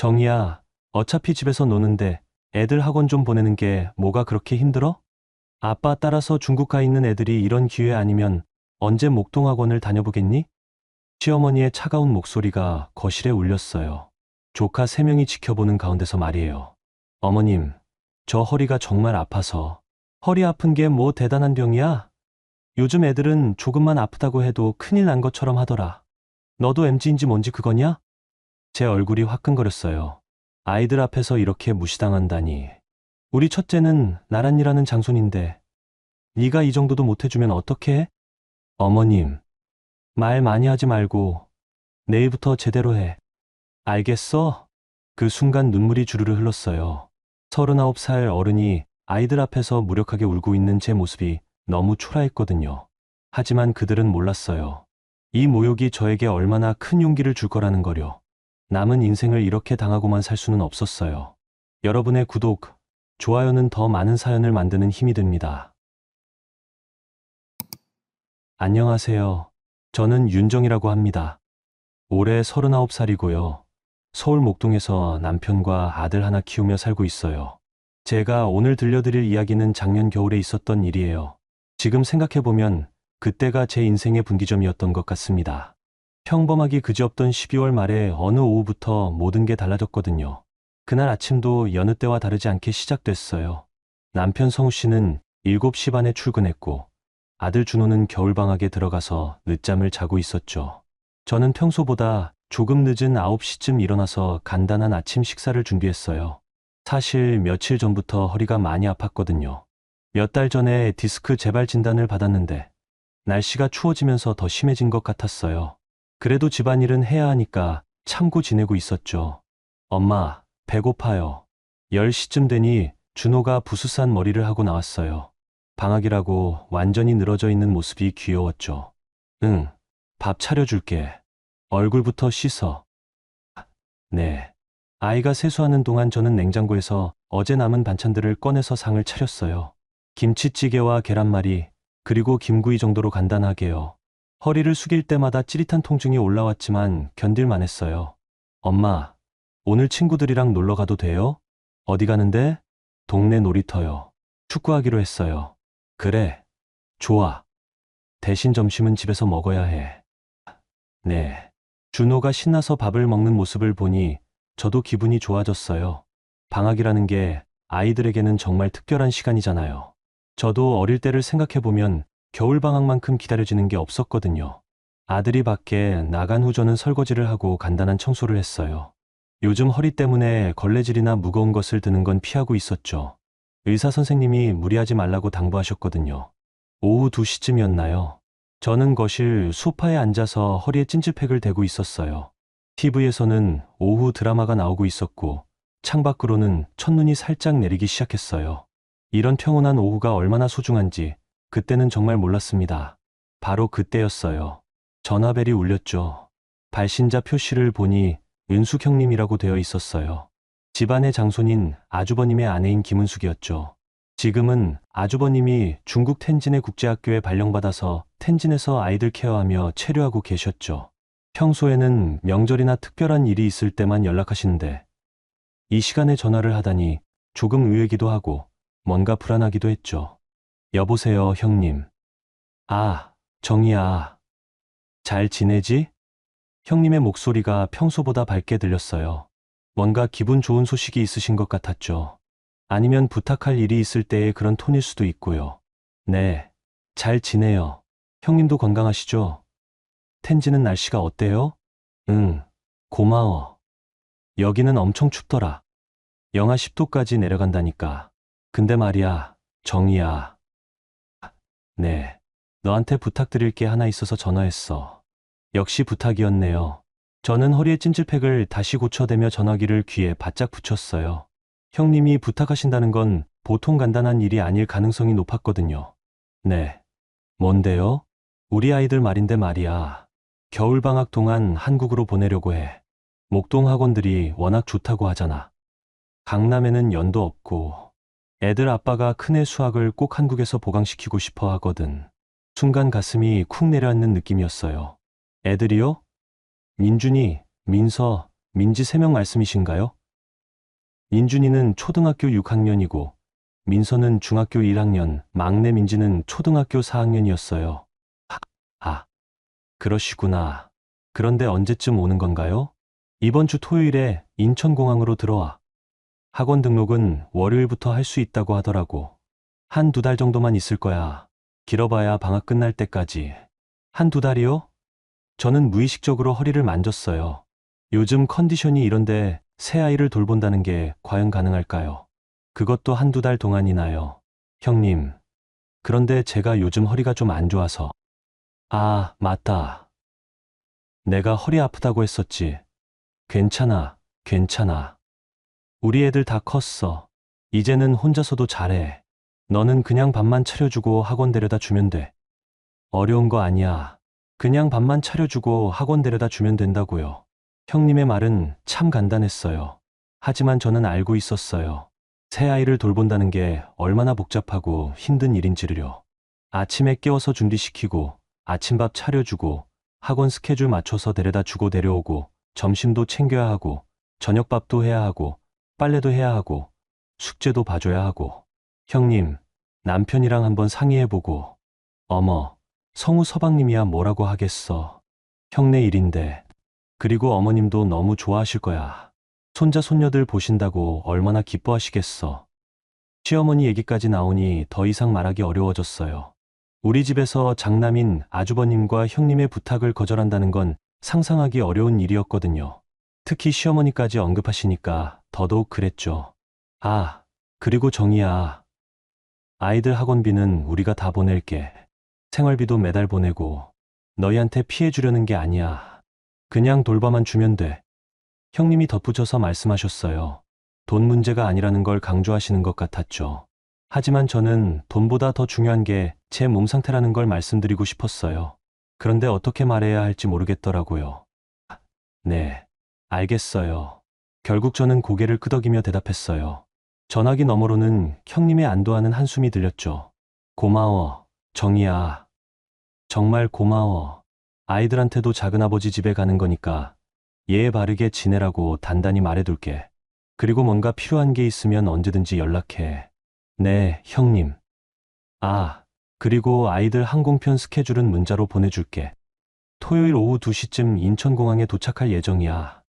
정이야, 어차피 집에서 노는데 애들 학원 좀 보내는 게 뭐가 그렇게 힘들어? 아빠 따라서 중국 가 있는 애들이 이런 기회 아니면 언제 목동학원을 다녀보겠니? 시어머니의 차가운 목소리가 거실에 울렸어요. 조카 3명이 지켜보는 가운데서 말이에요. 어머님, 저 허리가 정말 아파서. 허리 아픈 게 뭐 대단한 병이야? 요즘 애들은 조금만 아프다고 해도 큰일 난 것처럼 하더라. 너도 MZ인지 뭔지 그거냐? 제 얼굴이 화끈거렸어요. 아이들 앞에서 이렇게 무시당한다니. 우리 첫째는 나란이라는 장손인데 네가 이 정도도 못해주면 어떡해? 어머님, 말 많이 하지 말고 내일부터 제대로 해. 알겠어? 그 순간 눈물이 주르르 흘렀어요. 39살 어른이 아이들 앞에서 무력하게 울고 있는 제 모습이 너무 초라했거든요. 하지만 그들은 몰랐어요. 이 모욕이 저에게 얼마나 큰 용기를 줄 거라는 거요. 남은 인생을 이렇게 당하고만 살 수는 없었어요. 여러분의 구독, 좋아요는 더 많은 사연을 만드는 힘이 됩니다. 안녕하세요. 저는 윤정이라고 합니다. 올해 39살이고요. 서울 목동에서 남편과 아들 하나 키우며 살고 있어요. 제가 오늘 들려드릴 이야기는 작년 겨울에 있었던 일이에요. 지금 생각해보면 그때가 제 인생의 분기점이었던 것 같습니다. 평범하기 그지없던 12월 말에 어느 오후부터 모든 게 달라졌거든요. 그날 아침도 여느 때와 다르지 않게 시작됐어요. 남편 성우 씨는 7시 반에 출근했고 아들 준호는 겨울방학에 들어가서 늦잠을 자고 있었죠. 저는 평소보다 조금 늦은 9시쯤 일어나서 간단한 아침 식사를 준비했어요. 사실 며칠 전부터 허리가 많이 아팠거든요. 몇 달 전에 디스크 재발 진단을 받았는데 날씨가 추워지면서 더 심해진 것 같았어요. 그래도 집안일은 해야 하니까 참고 지내고 있었죠. 엄마, 배고파요. 10시쯤 되니 준호가 부스싼 머리를 하고 나왔어요. 방학이라고 완전히 늘어져 있는 모습이 귀여웠죠. 응, 밥 차려줄게. 얼굴부터 씻어. 네. 아이가 세수하는 동안 저는 냉장고에서 어제 남은 반찬들을 꺼내서 상을 차렸어요. 김치찌개와 계란말이, 그리고 김구이 정도로 간단하게요. 허리를 숙일 때마다 찌릿한 통증이 올라왔지만 견딜만 했어요. 엄마, 오늘 친구들이랑 놀러 가도 돼요? 어디 가는데? 동네 놀이터요. 축구하기로 했어요. 그래, 좋아. 대신 점심은 집에서 먹어야 해. 네. 준호가 신나서 밥을 먹는 모습을 보니 저도 기분이 좋아졌어요. 방학이라는 게 아이들에게는 정말 특별한 시간이잖아요. 저도 어릴 때를 생각해보면 겨울방학만큼 기다려지는 게 없었거든요. 아들이 밖에 나간 후 저는 설거지를 하고 간단한 청소를 했어요. 요즘 허리 때문에 걸레질이나 무거운 것을 드는 건 피하고 있었죠. 의사 선생님이 무리하지 말라고 당부하셨거든요. 오후 2시쯤이었나요? 저는 거실 소파에 앉아서 허리에 찜질팩을 대고 있었어요. TV에서는 오후 드라마가 나오고 있었고 창밖으로는 첫눈이 살짝 내리기 시작했어요. 이런 평온한 오후가 얼마나 소중한지 그때는 정말 몰랐습니다. 바로 그때였어요. 전화벨이 울렸죠. 발신자 표시를 보니 은숙 형님이라고 되어 있었어요. 집안의 장손인 아주버님의 아내인 김은숙이었죠. 지금은 아주버님이 중국 텐진의 국제학교에 발령받아서 텐진에서 아이들 케어하며 체류하고 계셨죠. 평소에는 명절이나 특별한 일이 있을 때만 연락하시는데 이 시간에 전화를 하다니 조금 의외기도 하고 뭔가 불안하기도 했죠. 여보세요, 형님. 아, 정이야. 잘 지내지? 형님의 목소리가 평소보다 밝게 들렸어요. 뭔가 기분 좋은 소식이 있으신 것 같았죠. 아니면 부탁할 일이 있을 때의 그런 톤일 수도 있고요. 네, 잘 지내요. 형님도 건강하시죠? 텐지는 날씨가 어때요? 응, 고마워. 여기는 엄청 춥더라. 영하 10도까지 내려간다니까. 근데 말이야, 정이야. 네, 너한테 부탁드릴 게 하나 있어서 전화했어. 역시 부탁이었네요. 저는 허리에 찜질팩을 다시 고쳐대며 전화기를 귀에 바짝 붙였어요. 형님이 부탁하신다는 건 보통 간단한 일이 아닐 가능성이 높았거든요. 네. 뭔데요? 우리 아이들 말인데 말이야. 겨울방학 동안 한국으로 보내려고 해. 목동 학원들이 워낙 좋다고 하잖아. 강남에는 연도 없고 애들 아빠가 큰애 수학을 꼭 한국에서 보강시키고 싶어 하거든. 순간 가슴이 쿵 내려앉는 느낌이었어요. 애들이요? 민준이, 민서, 민지 3명 말씀이신가요? 인준이는 초등학교 6학년이고 민서는 중학교 1학년, 막내 민지는 초등학교 4학년이었어요. 아, 그러시구나. 그런데 언제쯤 오는 건가요? 이번 주 토요일에 인천공항으로 들어와. 학원 등록은 월요일부터 할 수 있다고 하더라고. 1~2달 정도만 있을 거야. 길어봐야 방학 끝날 때까지. 1~2달이요? 저는 무의식적으로 허리를 만졌어요. 요즘 컨디션이 이런데 새 아이를 돌본다는 게 과연 가능할까요? 그것도 1~2달 동안이나요. 형님, 그런데 제가 요즘 허리가 좀 안 좋아서. 아, 맞다. 내가 허리 아프다고 했었지. 괜찮아, 괜찮아. 우리 애들 다 컸어. 이제는 혼자서도 잘해. 너는 그냥 밥만 차려주고 학원 데려다 주면 돼. 어려운 거 아니야. 그냥 밥만 차려주고 학원 데려다 주면 된다고요. 형님의 말은 참 간단했어요. 하지만 저는 알고 있었어요. 새 아이를 돌본다는 게 얼마나 복잡하고 힘든 일인지를요. 아침에 깨워서 준비시키고, 아침밥 차려주고, 학원 스케줄 맞춰서 데려다 주고 데려오고, 점심도 챙겨야 하고, 저녁밥도 해야 하고, 빨래도 해야 하고, 숙제도 봐줘야 하고. 형님, 남편이랑 한번 상의해보고. 어머, 성우 서방님이야 뭐라고 하겠어. 형네 일인데. 그리고 어머님도 너무 좋아하실 거야. 손자 손녀들 보신다고 얼마나 기뻐하시겠어. 시어머니 얘기까지 나오니 더 이상 말하기 어려워졌어요. 우리 집에서 장남인 아주버님과 형님의 부탁을 거절한다는 건 상상하기 어려운 일이었거든요. 특히 시어머니까지 언급하시니까 더더욱 그랬죠. 아, 그리고 정희야. 아이들 학원비는 우리가 다 보낼게. 생활비도 매달 보내고 너희한테 피해 주려는 게 아니야. 그냥 돌봐만 주면 돼. 형님이 덧붙여서 말씀하셨어요. 돈 문제가 아니라는 걸 강조하시는 것 같았죠. 하지만 저는 돈보다 더 중요한 게 제 몸 상태라는 걸 말씀드리고 싶었어요. 그런데 어떻게 말해야 할지 모르겠더라고요. 네, 알겠어요. 결국 저는 고개를 끄덕이며 대답했어요. 전화기 너머로는 형님의 안도하는 한숨이 들렸죠. 고마워, 정희야. 정말 고마워. 아이들한테도 작은아버지 집에 가는 거니까 예의 바르게 지내라고 단단히 말해둘게. 그리고 뭔가 필요한 게 있으면 언제든지 연락해. 네, 형님. 아, 그리고 아이들 항공편 스케줄은 문자로 보내줄게. 토요일 오후 2시쯤 인천공항에 도착할 예정이야.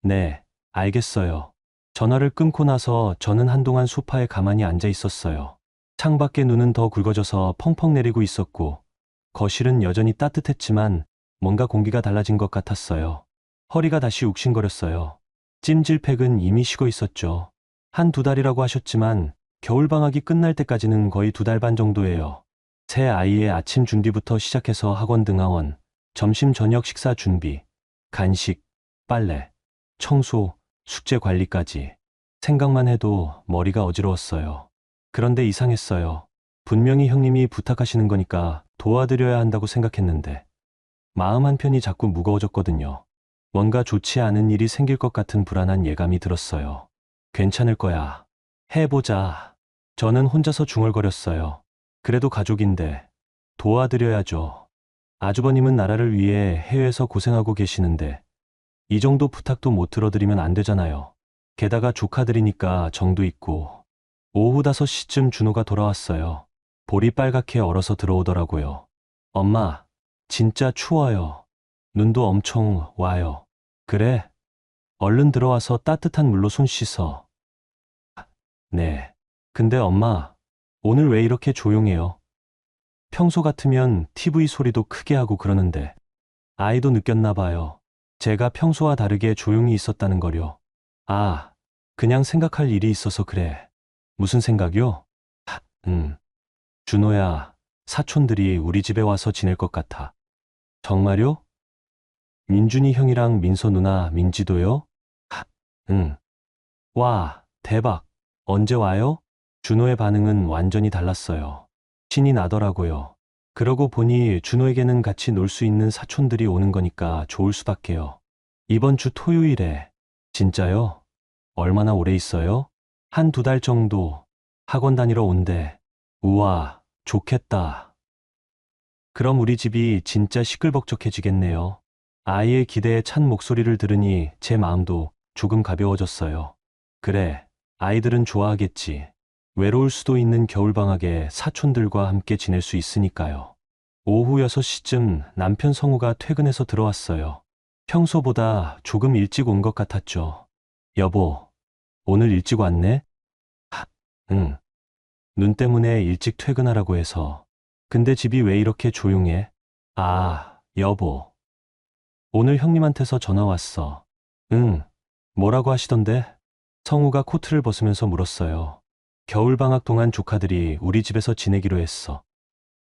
네, 알겠어요. 전화를 끊고 나서 저는 한동안 소파에 가만히 앉아 있었어요. 창밖에 눈은 더 굵어져서 펑펑 내리고 있었고, 거실은 여전히 따뜻했지만 뭔가 공기가 달라진 것 같았어요. 허리가 다시 욱신거렸어요. 찜질팩은 이미 식어 있었죠. 1~2달이라고 하셨지만 겨울방학이 끝날 때까지는 거의 2달 반 정도예요. 새 아이의 아침 준비부터 시작해서 학원 등하원, 점심 저녁 식사 준비, 간식, 빨래, 청소, 숙제 관리까지. 생각만 해도 머리가 어지러웠어요. 그런데 이상했어요. 분명히 형님이 부탁하시는 거니까 도와드려야 한다고 생각했는데 마음 한편이 자꾸 무거워졌거든요. 뭔가 좋지 않은 일이 생길 것 같은 불안한 예감이 들었어요. 괜찮을 거야. 해보자. 저는 혼자서 중얼거렸어요. 그래도 가족인데 도와드려야죠. 아주버님은 나라를 위해 해외에서 고생하고 계시는데 이 정도 부탁도 못 들어드리면 안 되잖아요. 게다가 조카들이니까 정도 있고. 오후 5시쯤 준호가 돌아왔어요. 볼이 빨갛게 얼어서 들어오더라고요. 엄마, 진짜 추워요. 눈도 엄청 와요. 그래? 얼른 들어와서 따뜻한 물로 손 씻어. 네. 근데 엄마, 오늘 왜 이렇게 조용해요? 평소 같으면 TV 소리도 크게 하고 그러는데 아이도 느꼈나 봐요. 제가 평소와 다르게 조용히 있었다는 거요. 아, 그냥 생각할 일이 있어서 그래. 무슨 생각이요? 준호야, 사촌들이 우리 집에 와서 지낼 것 같아. 정말요? 민준이 형이랑 민서 누나, 민지도요? 응. 와, 대박. 언제 와요? 준호의 반응은 완전히 달랐어요. 신이 나더라고요. 그러고 보니 준호에게는 같이 놀 수 있는 사촌들이 오는 거니까 좋을 수밖에요. 이번 주 토요일에. 진짜요? 얼마나 오래 있어요? 1~2달 정도. 학원 다니러 온대. 우와, 좋겠다. 그럼 우리 집이 진짜 시끌벅적해지겠네요. 아이의 기대에 찬 목소리를 들으니 제 마음도 조금 가벼워졌어요. 그래, 아이들은 좋아하겠지. 외로울 수도 있는 겨울방학에 사촌들과 함께 지낼 수 있으니까요. 오후 6시쯤 남편 성우가 퇴근해서 들어왔어요. 평소보다 조금 일찍 온 것 같았죠. 여보, 오늘 일찍 왔네? 응. 눈 때문에 일찍 퇴근하라고 해서. 근데 집이 왜 이렇게 조용해? 아, 여보. 오늘 형님한테서 전화 왔어. 응. 뭐라고 하시던데? 성우가 코트를 벗으면서 물었어요. 겨울방학 동안 조카들이 우리 집에서 지내기로 했어.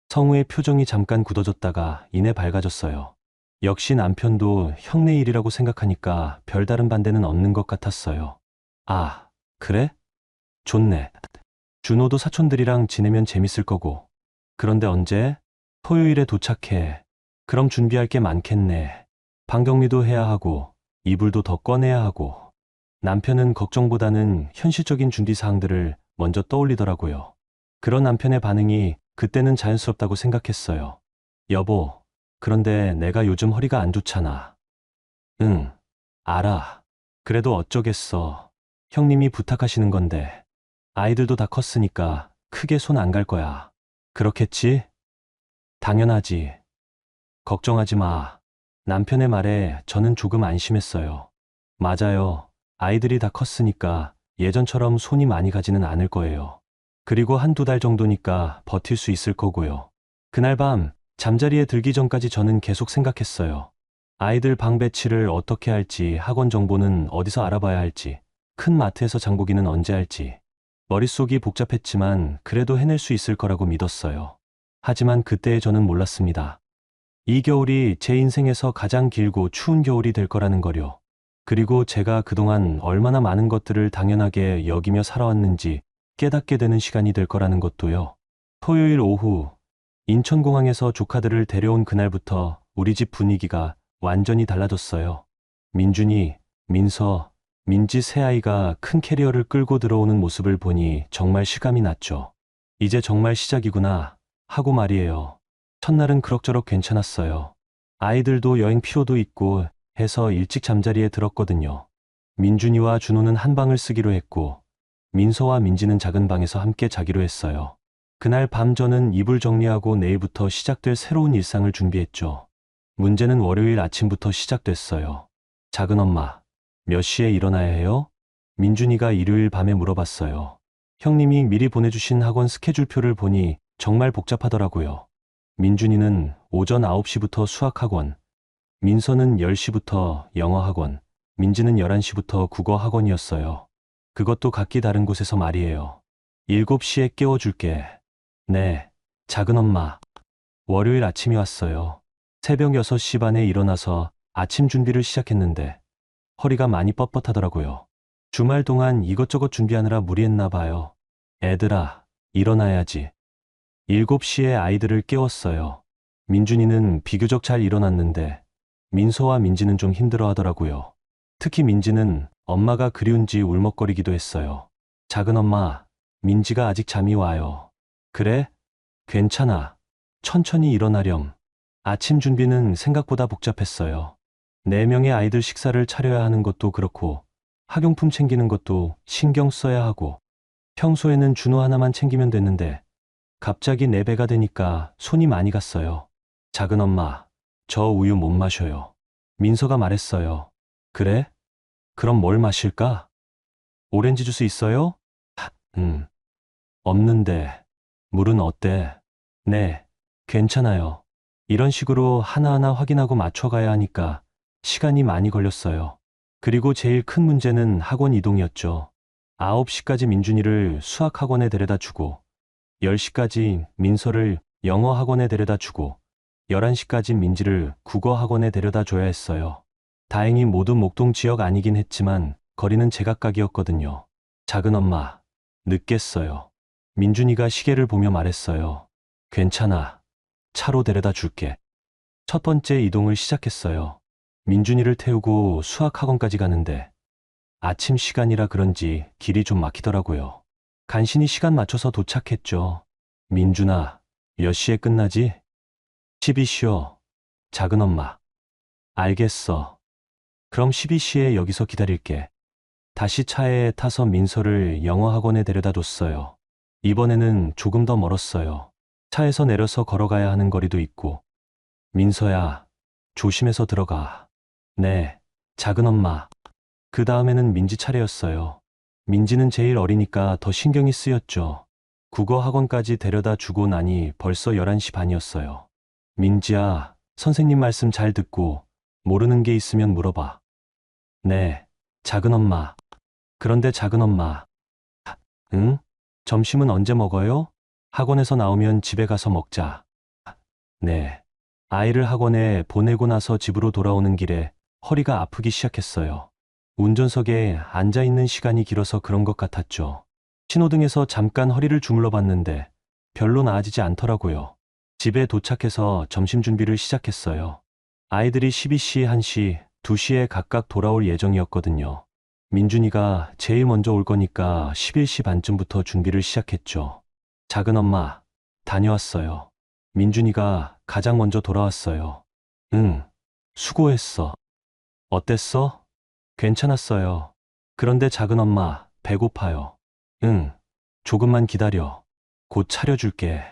성우의 표정이 잠깐 굳어졌다가 이내 밝아졌어요. 역시 남편도 형네 일이라고 생각하니까 별다른 반대는 없는 것 같았어요. 아, 그래? 좋네. 준호도 사촌들이랑 지내면 재밌을 거고. 그런데 언제? 토요일에 도착해. 그럼 준비할 게 많겠네. 방격리도 해야 하고, 이불도 더 꺼내야 하고. 남편은 걱정보다는 현실적인 준비 사항들을 먼저 떠올리더라고요. 그런 남편의 반응이 그때는 자연스럽다고 생각했어요. 여보, 그런데 내가 요즘 허리가 안 좋잖아. 응, 알아. 그래도 어쩌겠어. 형님이 부탁하시는 건데. 아이들도 다 컸으니까 크게 손 안 갈 거야. 그렇겠지? 당연하지. 걱정하지 마. 남편의 말에 저는 조금 안심했어요. 맞아요. 아이들이 다 컸으니까 예전처럼 손이 많이 가지는 않을 거예요. 그리고 한두 달 정도니까 버틸 수 있을 거고요. 그날 밤 잠자리에 들기 전까지 저는 계속 생각했어요. 아이들 방 배치를 어떻게 할지, 학원 정보는 어디서 알아봐야 할지, 큰 마트에서 장보기는 언제 할지. 머릿속이 복잡했지만 그래도 해낼 수 있을 거라고 믿었어요. 하지만 그때의 저는 몰랐습니다. 이 겨울이 제 인생에서 가장 길고 추운 겨울이 될 거라는 거요. 그리고 제가 그동안 얼마나 많은 것들을 당연하게 여기며 살아왔는지 깨닫게 되는 시간이 될 거라는 것도요. 토요일 오후, 인천공항에서 조카들을 데려온 그날부터 우리 집 분위기가 완전히 달라졌어요. 민준이, 민서, 민지 세 아이가 큰 캐리어를 끌고 들어오는 모습을 보니 정말 실감이 났죠. 이제 정말 시작이구나 하고 말이에요. 첫날은 그럭저럭 괜찮았어요. 아이들도 여행 피로도 있고 해서 일찍 잠자리에 들었거든요. 민준이와 준호는 한 방을 쓰기로 했고 민서와 민지는 작은 방에서 함께 자기로 했어요. 그날 밤 저는 이불 정리하고 내일부터 시작될 새로운 일상을 준비했죠. 문제는 월요일 아침부터 시작됐어요. 작은 엄마, 몇 시에 일어나야 해요? 민준이가 일요일 밤에 물어봤어요. 형님이 미리 보내주신 학원 스케줄표를 보니 정말 복잡하더라고요. 민준이는 오전 9시부터 수학학원, 민서는 10시부터 영어학원, 민지는 11시부터 국어학원이었어요. 그것도 각기 다른 곳에서 말이에요. 7시에 깨워줄게. 네, 작은 엄마. 월요일 아침이 왔어요. 새벽 6시 반에 일어나서 아침 준비를 시작했는데 허리가 많이 뻣뻣하더라고요. 주말 동안 이것저것 준비하느라 무리했나 봐요. 애들아, 일어나야지. 7시에 아이들을 깨웠어요. 민준이는 비교적 잘 일어났는데 민서와 민지는 좀 힘들어 하더라고요. 특히 민지는 엄마가 그리운지 울먹거리기도 했어요. 작은 엄마, 민지가 아직 잠이 와요. 그래? 괜찮아. 천천히 일어나렴. 아침 준비는 생각보다 복잡했어요. 4명의 아이들 식사를 차려야 하는 것도 그렇고 학용품 챙기는 것도 신경 써야 하고 평소에는 준호 하나만 챙기면 됐는데 갑자기 4배가 되니까 손이 많이 갔어요. 작은 엄마, 저 우유 못 마셔요. 민서가 말했어요. 그래? 그럼 뭘 마실까? 오렌지 주스 있어요? 없는데. 물은 어때? 네, 괜찮아요. 이런 식으로 하나하나 확인하고 맞춰가야 하니까 시간이 많이 걸렸어요. 그리고 제일 큰 문제는 학원 이동이었죠. 9시까지 민준이를 수학학원에 데려다 주고 10시까지 민서를 영어학원에 데려다 주고 11시까지 민지를 국어학원에 데려다 줘야 했어요. 다행히 모두 목동 지역 아니긴 했지만 거리는 제각각이었거든요. 작은 엄마, 늦겠어요. 민준이가 시계를 보며 말했어요. 괜찮아. 차로 데려다 줄게. 첫 번째 이동을 시작했어요. 민준이를 태우고 수학학원까지 가는데 아침 시간이라 그런지 길이 좀 막히더라고요. 간신히 시간 맞춰서 도착했죠. 민준아, 몇 시에 끝나지? 12시요. 작은 엄마. 알겠어. 그럼 12시에 여기서 기다릴게. 다시 차에 타서 민서를 영어 학원에 데려다 뒀어요. 이번에는 조금 더 멀었어요. 차에서 내려서 걸어가야 하는 거리도 있고. 민서야, 조심해서 들어가. 네, 작은 엄마. 그 다음에는 민지 차례였어요. 민지는 제일 어리니까 더 신경이 쓰였죠. 국어 학원까지 데려다 주고 나니 벌써 11시 반이었어요. 민지야, 선생님 말씀 잘 듣고 모르는 게 있으면 물어봐. 네, 작은 엄마. 그런데 작은 엄마. 응? 점심은 언제 먹어요? 학원에서 나오면 집에 가서 먹자. 네. 아이를 학원에 보내고 나서 집으로 돌아오는 길에 허리가 아프기 시작했어요. 운전석에 앉아 있는 시간이 길어서 그런 것 같았죠. 신호등에서 잠깐 허리를 주물러 봤는데 별로 나아지지 않더라고요. 집에 도착해서 점심 준비를 시작했어요. 아이들이 12시, 1시, 2시에 각각 돌아올 예정이었거든요. 민준이가 제일 먼저 올 거니까 11시 반쯤부터 준비를 시작했죠. 작은 엄마, 다녀왔어요. 민준이가 가장 먼저 돌아왔어요. 응, 수고했어. 어땠어? 괜찮았어요. 그런데 작은 엄마, 배고파요. 응, 조금만 기다려. 곧 차려줄게.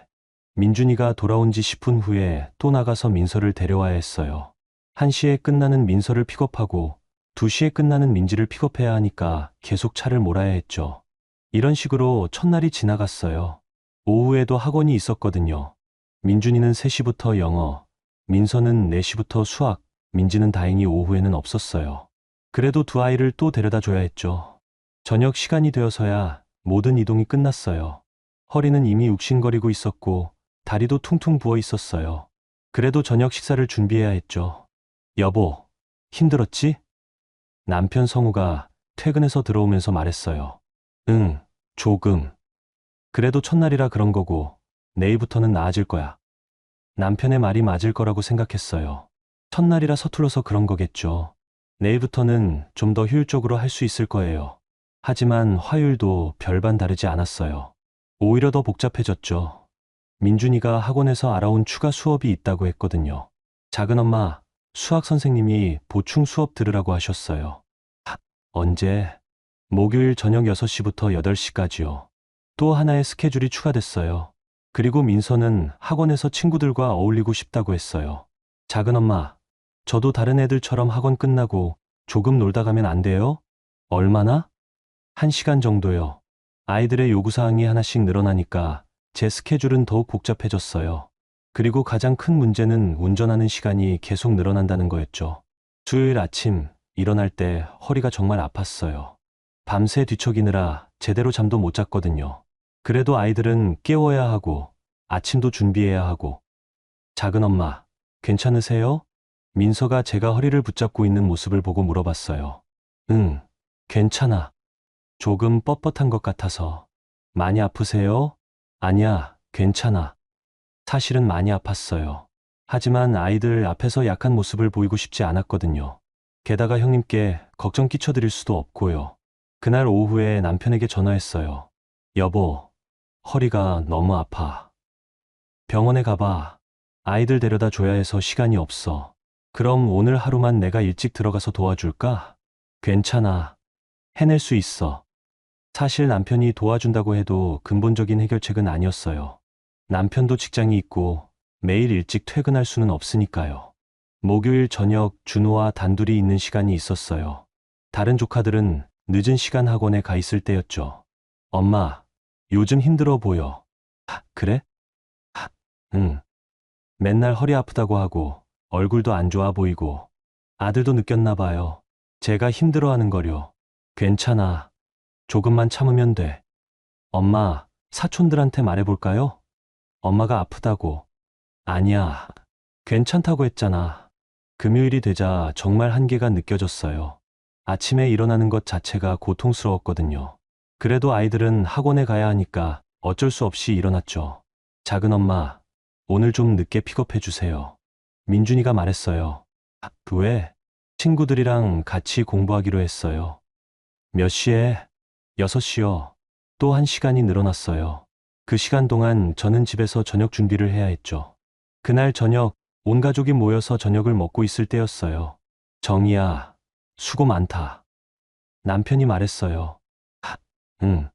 민준이가 돌아온 지 10분 후에 또 나가서 민서를 데려와야 했어요. 1시에 끝나는 민서를 픽업하고 2시에 끝나는 민지를 픽업해야 하니까 계속 차를 몰아야 했죠. 이런 식으로 첫날이 지나갔어요. 오후에도 학원이 있었거든요. 민준이는 3시부터 영어, 민서는 4시부터 수학, 민지는 다행히 오후에는 없었어요. 그래도 두 아이를 또 데려다 줘야 했죠. 저녁 시간이 되어서야 모든 이동이 끝났어요. 허리는 이미 욱신거리고 있었고 다리도 퉁퉁 부어 있었어요. 그래도 저녁 식사를 준비해야 했죠. 여보, 힘들었지? 남편 성우가 퇴근해서 들어오면서 말했어요. 응, 조금. 그래도 첫날이라 그런 거고 내일부터는 나아질 거야. 남편의 말이 맞을 거라고 생각했어요. 첫날이라 서툴러서 그런 거겠죠. 내일부터는 좀 더 효율적으로 할 수 있을 거예요. 하지만 화요일도 별반 다르지 않았어요. 오히려 더 복잡해졌죠. 민준이가 학원에서 알아온 추가 수업이 있다고 했거든요. 작은 엄마, 수학 선생님이 보충 수업 들으라고 하셨어요. 언제? 목요일 저녁 6시부터 8시까지요. 또 하나의 스케줄이 추가됐어요. 그리고 민서는 학원에서 친구들과 어울리고 싶다고 했어요. 작은 엄마, 저도 다른 애들처럼 학원 끝나고 조금 놀다 가면 안 돼요? 얼마나? 1시간 정도요. 아이들의 요구사항이 하나씩 늘어나니까 제 스케줄은 더욱 복잡해졌어요. 그리고 가장 큰 문제는 운전하는 시간이 계속 늘어난다는 거였죠. 수요일 아침 일어날 때 허리가 정말 아팠어요. 밤새 뒤척이느라 제대로 잠도 못 잤거든요. 그래도 아이들은 깨워야 하고 아침도 준비해야 하고. 작은 엄마, 괜찮으세요? 민서가 제가 허리를 붙잡고 있는 모습을 보고 물어봤어요. 응, 괜찮아. 조금 뻣뻣한 것 같아서. 많이 아프세요? 아니야, 괜찮아. 사실은 많이 아팠어요. 하지만 아이들 앞에서 약한 모습을 보이고 싶지 않았거든요. 게다가 형님께 걱정 끼쳐드릴 수도 없고요. 그날 오후에 남편에게 전화했어요. 여보, 허리가 너무 아파. 병원에 가봐. 아이들 데려다 줘야 해서 시간이 없어. 그럼 오늘 하루만 내가 일찍 들어가서 도와줄까? 괜찮아. 해낼 수 있어. 사실 남편이 도와준다고 해도 근본적인 해결책은 아니었어요. 남편도 직장이 있고 매일 일찍 퇴근할 수는 없으니까요. 목요일 저녁 준호와 단둘이 있는 시간이 있었어요. 다른 조카들은 늦은 시간 학원에 가 있을 때였죠. 엄마, 요즘 힘들어 보여. 그래? 응. 맨날 허리 아프다고 하고 얼굴도 안 좋아 보이고 아들도 느꼈나 봐요. 제가 힘들어하는 거려. 괜찮아. 조금만 참으면 돼. 엄마, 사촌들한테 말해볼까요? 엄마가 아프다고. 아니야. 괜찮다고 했잖아. 금요일이 되자 정말 한계가 느껴졌어요. 아침에 일어나는 것 자체가 고통스러웠거든요. 그래도 아이들은 학원에 가야 하니까 어쩔 수 없이 일어났죠. 작은 엄마, 오늘 좀 늦게 픽업해 주세요. 민준이가 말했어요. 왜? 친구들이랑 같이 공부하기로 했어요. 몇 시에? 6시요. 또 1시간이 늘어났어요. 그 시간 동안 저는 집에서 저녁 준비를 해야 했죠. 그날 저녁, 온 가족이 모여서 저녁을 먹고 있을 때였어요. 정희야, 수고 많다. 남편이 말했어요. 응.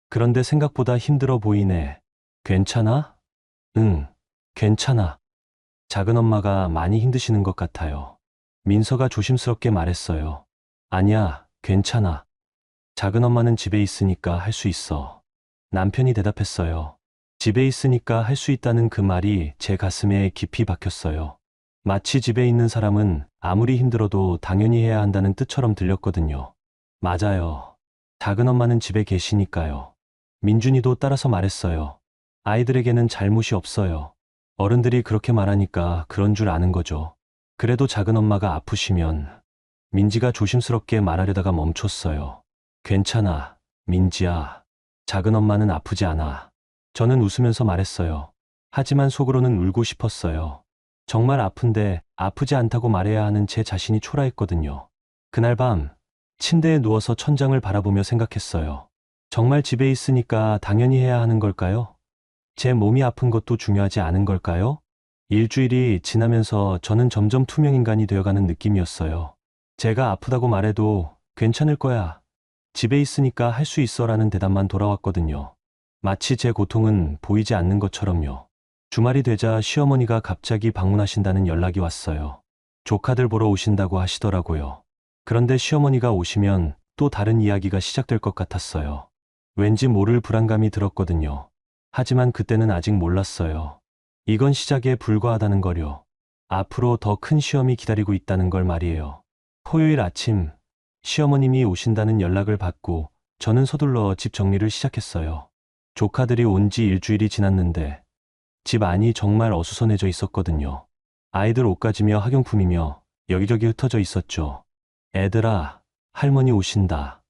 그런데 생각보다 힘들어 보이네. 괜찮아? 응, 괜찮아. 작은 엄마가 많이 힘드시는 것 같아요. 민서가 조심스럽게 말했어요. 아니야, 괜찮아. 작은 엄마는 집에 있으니까 할 수 있어. 남편이 대답했어요. 집에 있으니까 할 수 있다는 그 말이 제 가슴에 깊이 박혔어요. 마치 집에 있는 사람은 아무리 힘들어도 당연히 해야 한다는 뜻처럼 들렸거든요. 맞아요. 작은 엄마는 집에 계시니까요. 민준이도 따라서 말했어요. 아이들에게는 잘못이 없어요. 어른들이 그렇게 말하니까 그런 줄 아는 거죠. 그래도 작은 엄마가 아프시면 민지가 조심스럽게 말하려다가 멈췄어요. 괜찮아, 민지야. 작은 엄마는 아프지 않아. 저는 웃으면서 말했어요. 하지만 속으로는 울고 싶었어요. 정말 아픈데 아프지 않다고 말해야 하는 제 자신이 초라했거든요. 그날 밤 침대에 누워서 천장을 바라보며 생각했어요. 정말 집에 있으니까 당연히 해야 하는 걸까요? 제 몸이 아픈 것도 중요하지 않은 걸까요? 일주일이 지나면서 저는 점점 투명인간이 되어가는 느낌이었어요. 제가 아프다고 말해도 괜찮을 거야. 집에 있으니까 할 수 있어라는 대답만 돌아왔거든요. 마치 제 고통은 보이지 않는 것처럼요. 주말이 되자 시어머니가 갑자기 방문하신다는 연락이 왔어요. 조카들 보러 오신다고 하시더라고요. 그런데 시어머니가 오시면 또 다른 이야기가 시작될 것 같았어요. 왠지 모를 불안감이 들었거든요. 하지만 그때는 아직 몰랐어요. 이건 시작에 불과하다는 거요. 앞으로 더 큰 시험이 기다리고 있다는 걸 말이에요. 토요일 아침, 시어머님이 오신다는 연락을 받고 저는 서둘러 집 정리를 시작했어요. 조카들이 온 지 일주일이 지났는데 집 안이 정말 어수선해져 있었거든요. 아이들 옷가지며 학용품이며 여기저기 흩어져 있었죠. 애들아, 할머니 오신다.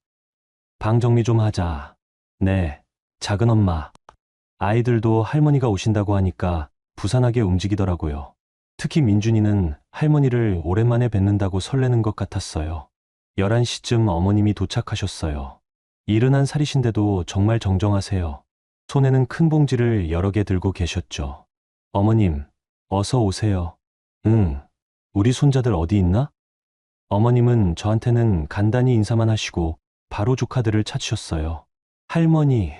방 정리 좀 하자. 네, 작은 엄마. 아이들도 할머니가 오신다고 하니까 부산하게 움직이더라고요. 특히 민준이는 할머니를 오랜만에 뵙는다고 설레는 것 같았어요. 11시쯤 어머님이 도착하셨어요. 71살이신데도 정말 정정하세요. 손에는 큰 봉지를 여러 개 들고 계셨죠. 어머님, 어서 오세요. 응, 우리 손자들 어디 있나? 어머님은 저한테는 간단히 인사만 하시고 바로 조카들을 찾으셨어요. 할머니,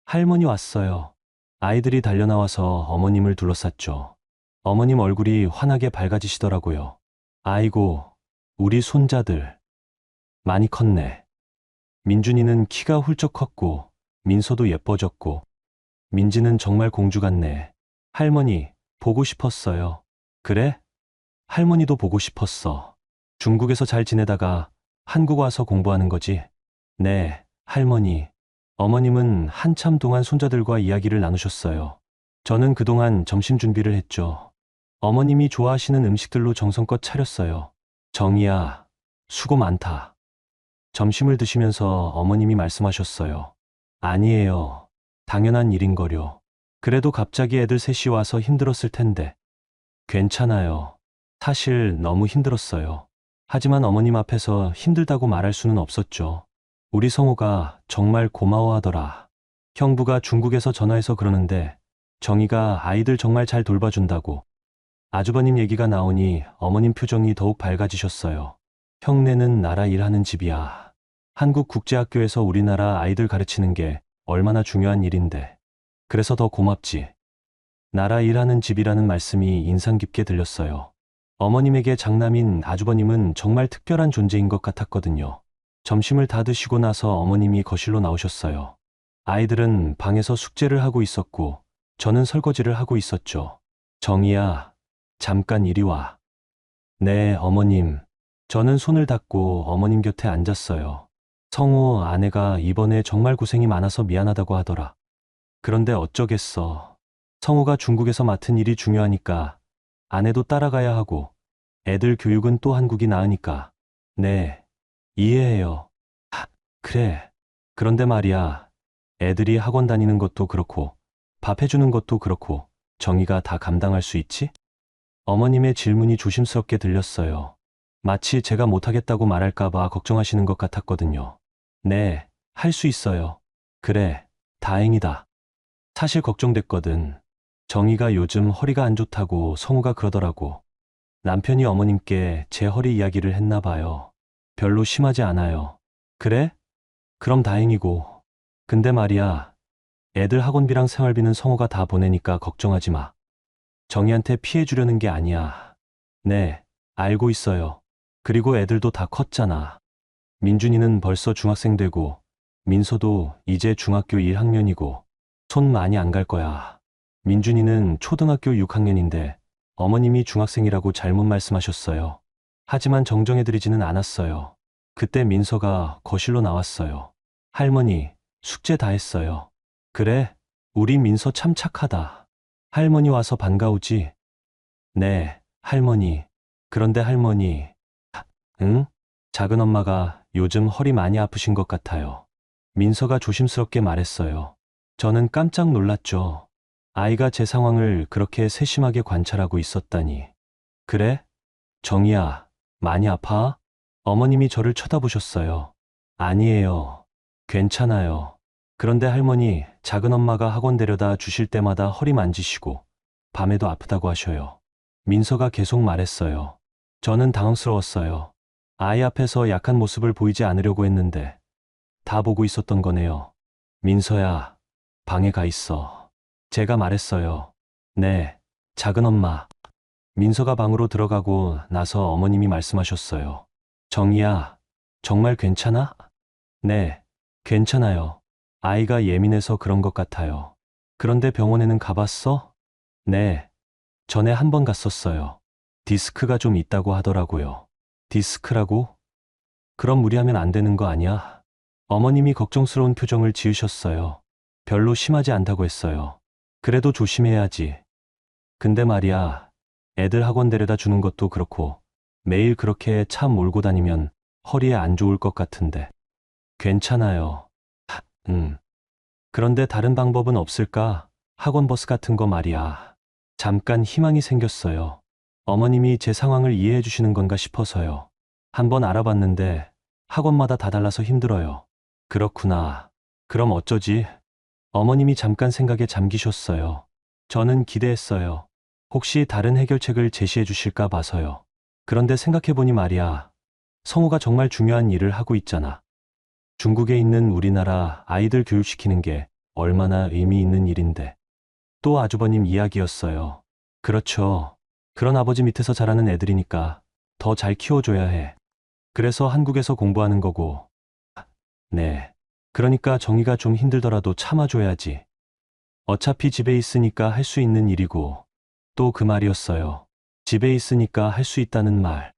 할머니 왔어요. 아이들이 달려나와서 어머님을 둘러쌌죠. 어머님 얼굴이 환하게 밝아지시더라고요. 아이고, 우리 손자들. 많이 컸네. 민준이는 키가 훌쩍 컸고, 민서도 예뻐졌고, 민지는 정말 공주 같네. 할머니, 보고 싶었어요. 그래? 할머니도 보고 싶었어. 중국에서 잘 지내다가 한국 와서 공부하는 거지? 네, 할머니. 어머님은 한참 동안 손자들과 이야기를 나누셨어요. 저는 그동안 점심 준비를 했죠. 어머님이 좋아하시는 음식들로 정성껏 차렸어요. 정희야, 수고 많다. 점심을 드시면서 어머님이 말씀하셨어요. 아니에요. 당연한 일인거려. 그래도 갑자기 애들 셋이 와서 힘들었을 텐데. 괜찮아요. 사실 너무 힘들었어요. 하지만 어머님 앞에서 힘들다고 말할 수는 없었죠. 우리 성호가 정말 고마워하더라. 형부가 중국에서 전화해서 그러는데 정희가 아이들 정말 잘 돌봐준다고. 아주버님 얘기가 나오니 어머님 표정이 더욱 밝아지셨어요. 형네는 나라 일하는 집이야. 한국국제학교에서 우리나라 아이들 가르치는 게 얼마나 중요한 일인데. 그래서 더 고맙지. 나라 일하는 집이라는 말씀이 인상 깊게 들렸어요. 어머님에게 장남인 아주버님은 정말 특별한 존재인 것 같았거든요. 점심을 다 드시고 나서 어머님이 거실로 나오셨어요. 아이들은 방에서 숙제를 하고 있었고 저는 설거지를 하고 있었죠. 정희야, 잠깐 이리 와. 네, 어머님. 저는 손을 닦고 어머님 곁에 앉았어요. 성호 아내가 이번에 정말 고생이 많아서 미안하다고 하더라. 그런데 어쩌겠어. 성호가 중국에서 맡은 일이 중요하니까 아내도 따라가야 하고 애들 교육은 또 한국이 나으니까. 네, 이해해요. 그래. 그런데 말이야. 애들이 학원 다니는 것도 그렇고 밥 해주는 것도 그렇고 정희가 다 감당할 수 있지? 어머님의 질문이 조심스럽게 들렸어요. 마치 제가 못하겠다고 말할까봐 걱정하시는 것 같았거든요. 네, 할 수 있어요. 그래, 다행이다. 사실 걱정됐거든. 정희가 요즘 허리가 안 좋다고 성우가 그러더라고. 남편이 어머님께 제 허리 이야기를 했나 봐요. 별로 심하지 않아요. 그래? 그럼 다행이고. 근데 말이야, 애들 학원비랑 생활비는 성우가 다 보내니까 걱정하지 마. 정희한테 피해 주려는 게 아니야. 네, 알고 있어요. 그리고 애들도 다 컸잖아. 민준이는 벌써 중학생 되고, 민서도 이제 중학교 1학년이고, 손 많이 안 갈 거야. 민준이는 초등학교 6학년인데, 어머님이 중학생이라고 잘못 말씀하셨어요. 하지만 정정해드리지는 않았어요. 그때 민서가 거실로 나왔어요. 할머니, 숙제 다 했어요. 그래, 우리 민서 참 착하다. 할머니 와서 반가우지? 네, 할머니. 그런데 할머니, 응? 작은 엄마가 요즘 허리 많이 아프신 것 같아요. 민서가 조심스럽게 말했어요. 저는 깜짝 놀랐죠. 아이가 제 상황을 그렇게 세심하게 관찰하고 있었다니. 그래? 정희야, 많이 아파? 어머님이 저를 쳐다보셨어요. 아니에요. 괜찮아요. 그런데 할머니, 작은 엄마가 학원 데려다 주실 때마다 허리 만지시고, 밤에도 아프다고 하셔요. 민서가 계속 말했어요. 저는 당황스러웠어요. 아이 앞에서 약한 모습을 보이지 않으려고 했는데, 다 보고 있었던 거네요. 민서야, 방에 가 있어. 제가 말했어요. 네, 작은 엄마. 민서가 방으로 들어가고 나서 어머님이 말씀하셨어요. 정희야, 정말 괜찮아? 네, 괜찮아요. 아이가 예민해서 그런 것 같아요. 그런데 병원에는 가봤어? 네, 전에 한 번 갔었어요. 디스크가 좀 있다고 하더라고요. 디스크라고? 그럼 무리하면 안 되는 거 아니야? 어머님이 걱정스러운 표정을 지으셨어요. 별로 심하지 않다고 했어요. 그래도 조심해야지. 근데 말이야, 애들 학원 데려다 주는 것도 그렇고 매일 그렇게 차 몰고 다니면 허리에 안 좋을 것 같은데. 괜찮아요. 응. 그런데 다른 방법은 없을까? 학원 버스 같은 거 말이야. 잠깐 희망이 생겼어요. 어머님이 제 상황을 이해해 주시는 건가 싶어서요. 한번 알아봤는데 학원마다 다 달라서 힘들어요. 그렇구나. 그럼 어쩌지? 어머님이 잠깐 생각에 잠기셨어요. 저는 기대했어요. 혹시 다른 해결책을 제시해 주실까 봐서요. 그런데 생각해보니 말이야. 성우가 정말 중요한 일을 하고 있잖아. 중국에 있는 우리나라 아이들 교육시키는 게 얼마나 의미 있는 일인데. 또 아주버님 이야기였어요. 그렇죠. 그런 아버지 밑에서 자라는 애들이니까 더 잘 키워줘야 해. 그래서 한국에서 공부하는 거고. 네. 그러니까 정희가 좀 힘들더라도 참아줘야지. 어차피 집에 있으니까 할 수 있는 일이고. 또 그 말이었어요. 집에 있으니까 할 수 있다는 말.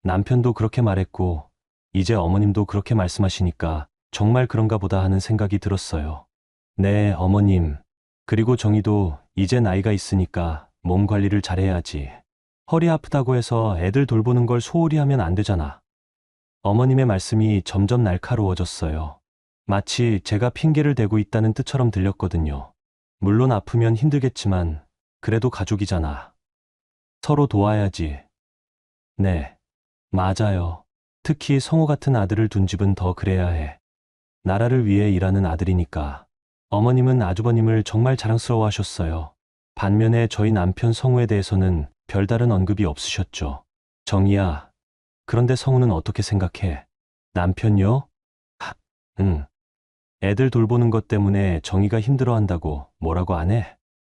남편도 그렇게 말했고, 이제 어머님도 그렇게 말씀하시니까 정말 그런가 보다 하는 생각이 들었어요. 네, 어머님. 그리고 정희도 이제 나이가 있으니까 몸 관리를 잘해야지. 허리 아프다고 해서 애들 돌보는 걸 소홀히 하면 안 되잖아. 어머님의 말씀이 점점 날카로워졌어요. 마치 제가 핑계를 대고 있다는 뜻처럼 들렸거든요. 물론 아프면 힘들겠지만 그래도 가족이잖아. 서로 도와야지. 네, 맞아요. 특히 성우 같은 아들을 둔 집은 더 그래야 해. 나라를 위해 일하는 아들이니까. 어머님은 아주버님을 정말 자랑스러워하셨어요. 반면에 저희 남편 성우에 대해서는 별다른 언급이 없으셨죠. 정희야, 그런데 성우는 어떻게 생각해? 남편요? 응. 애들 돌보는 것 때문에 정희가 힘들어한다고 뭐라고 안 해?